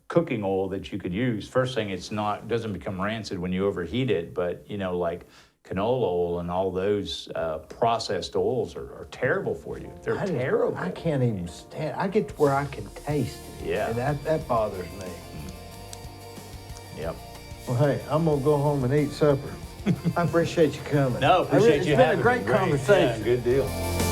cooking oil that you could use. First thing, doesn't become rancid when you overheat it, but you know, like, canola oil and all those processed oils are terrible for you. They're terrible. I can't even stand. I get to where I can taste it. Yeah. And that bothers me. Yep. Well, hey, I'm gonna go home and eat supper. I appreciate you coming. No, appreciate you having me. It's been a great conversation. Yeah, good deal.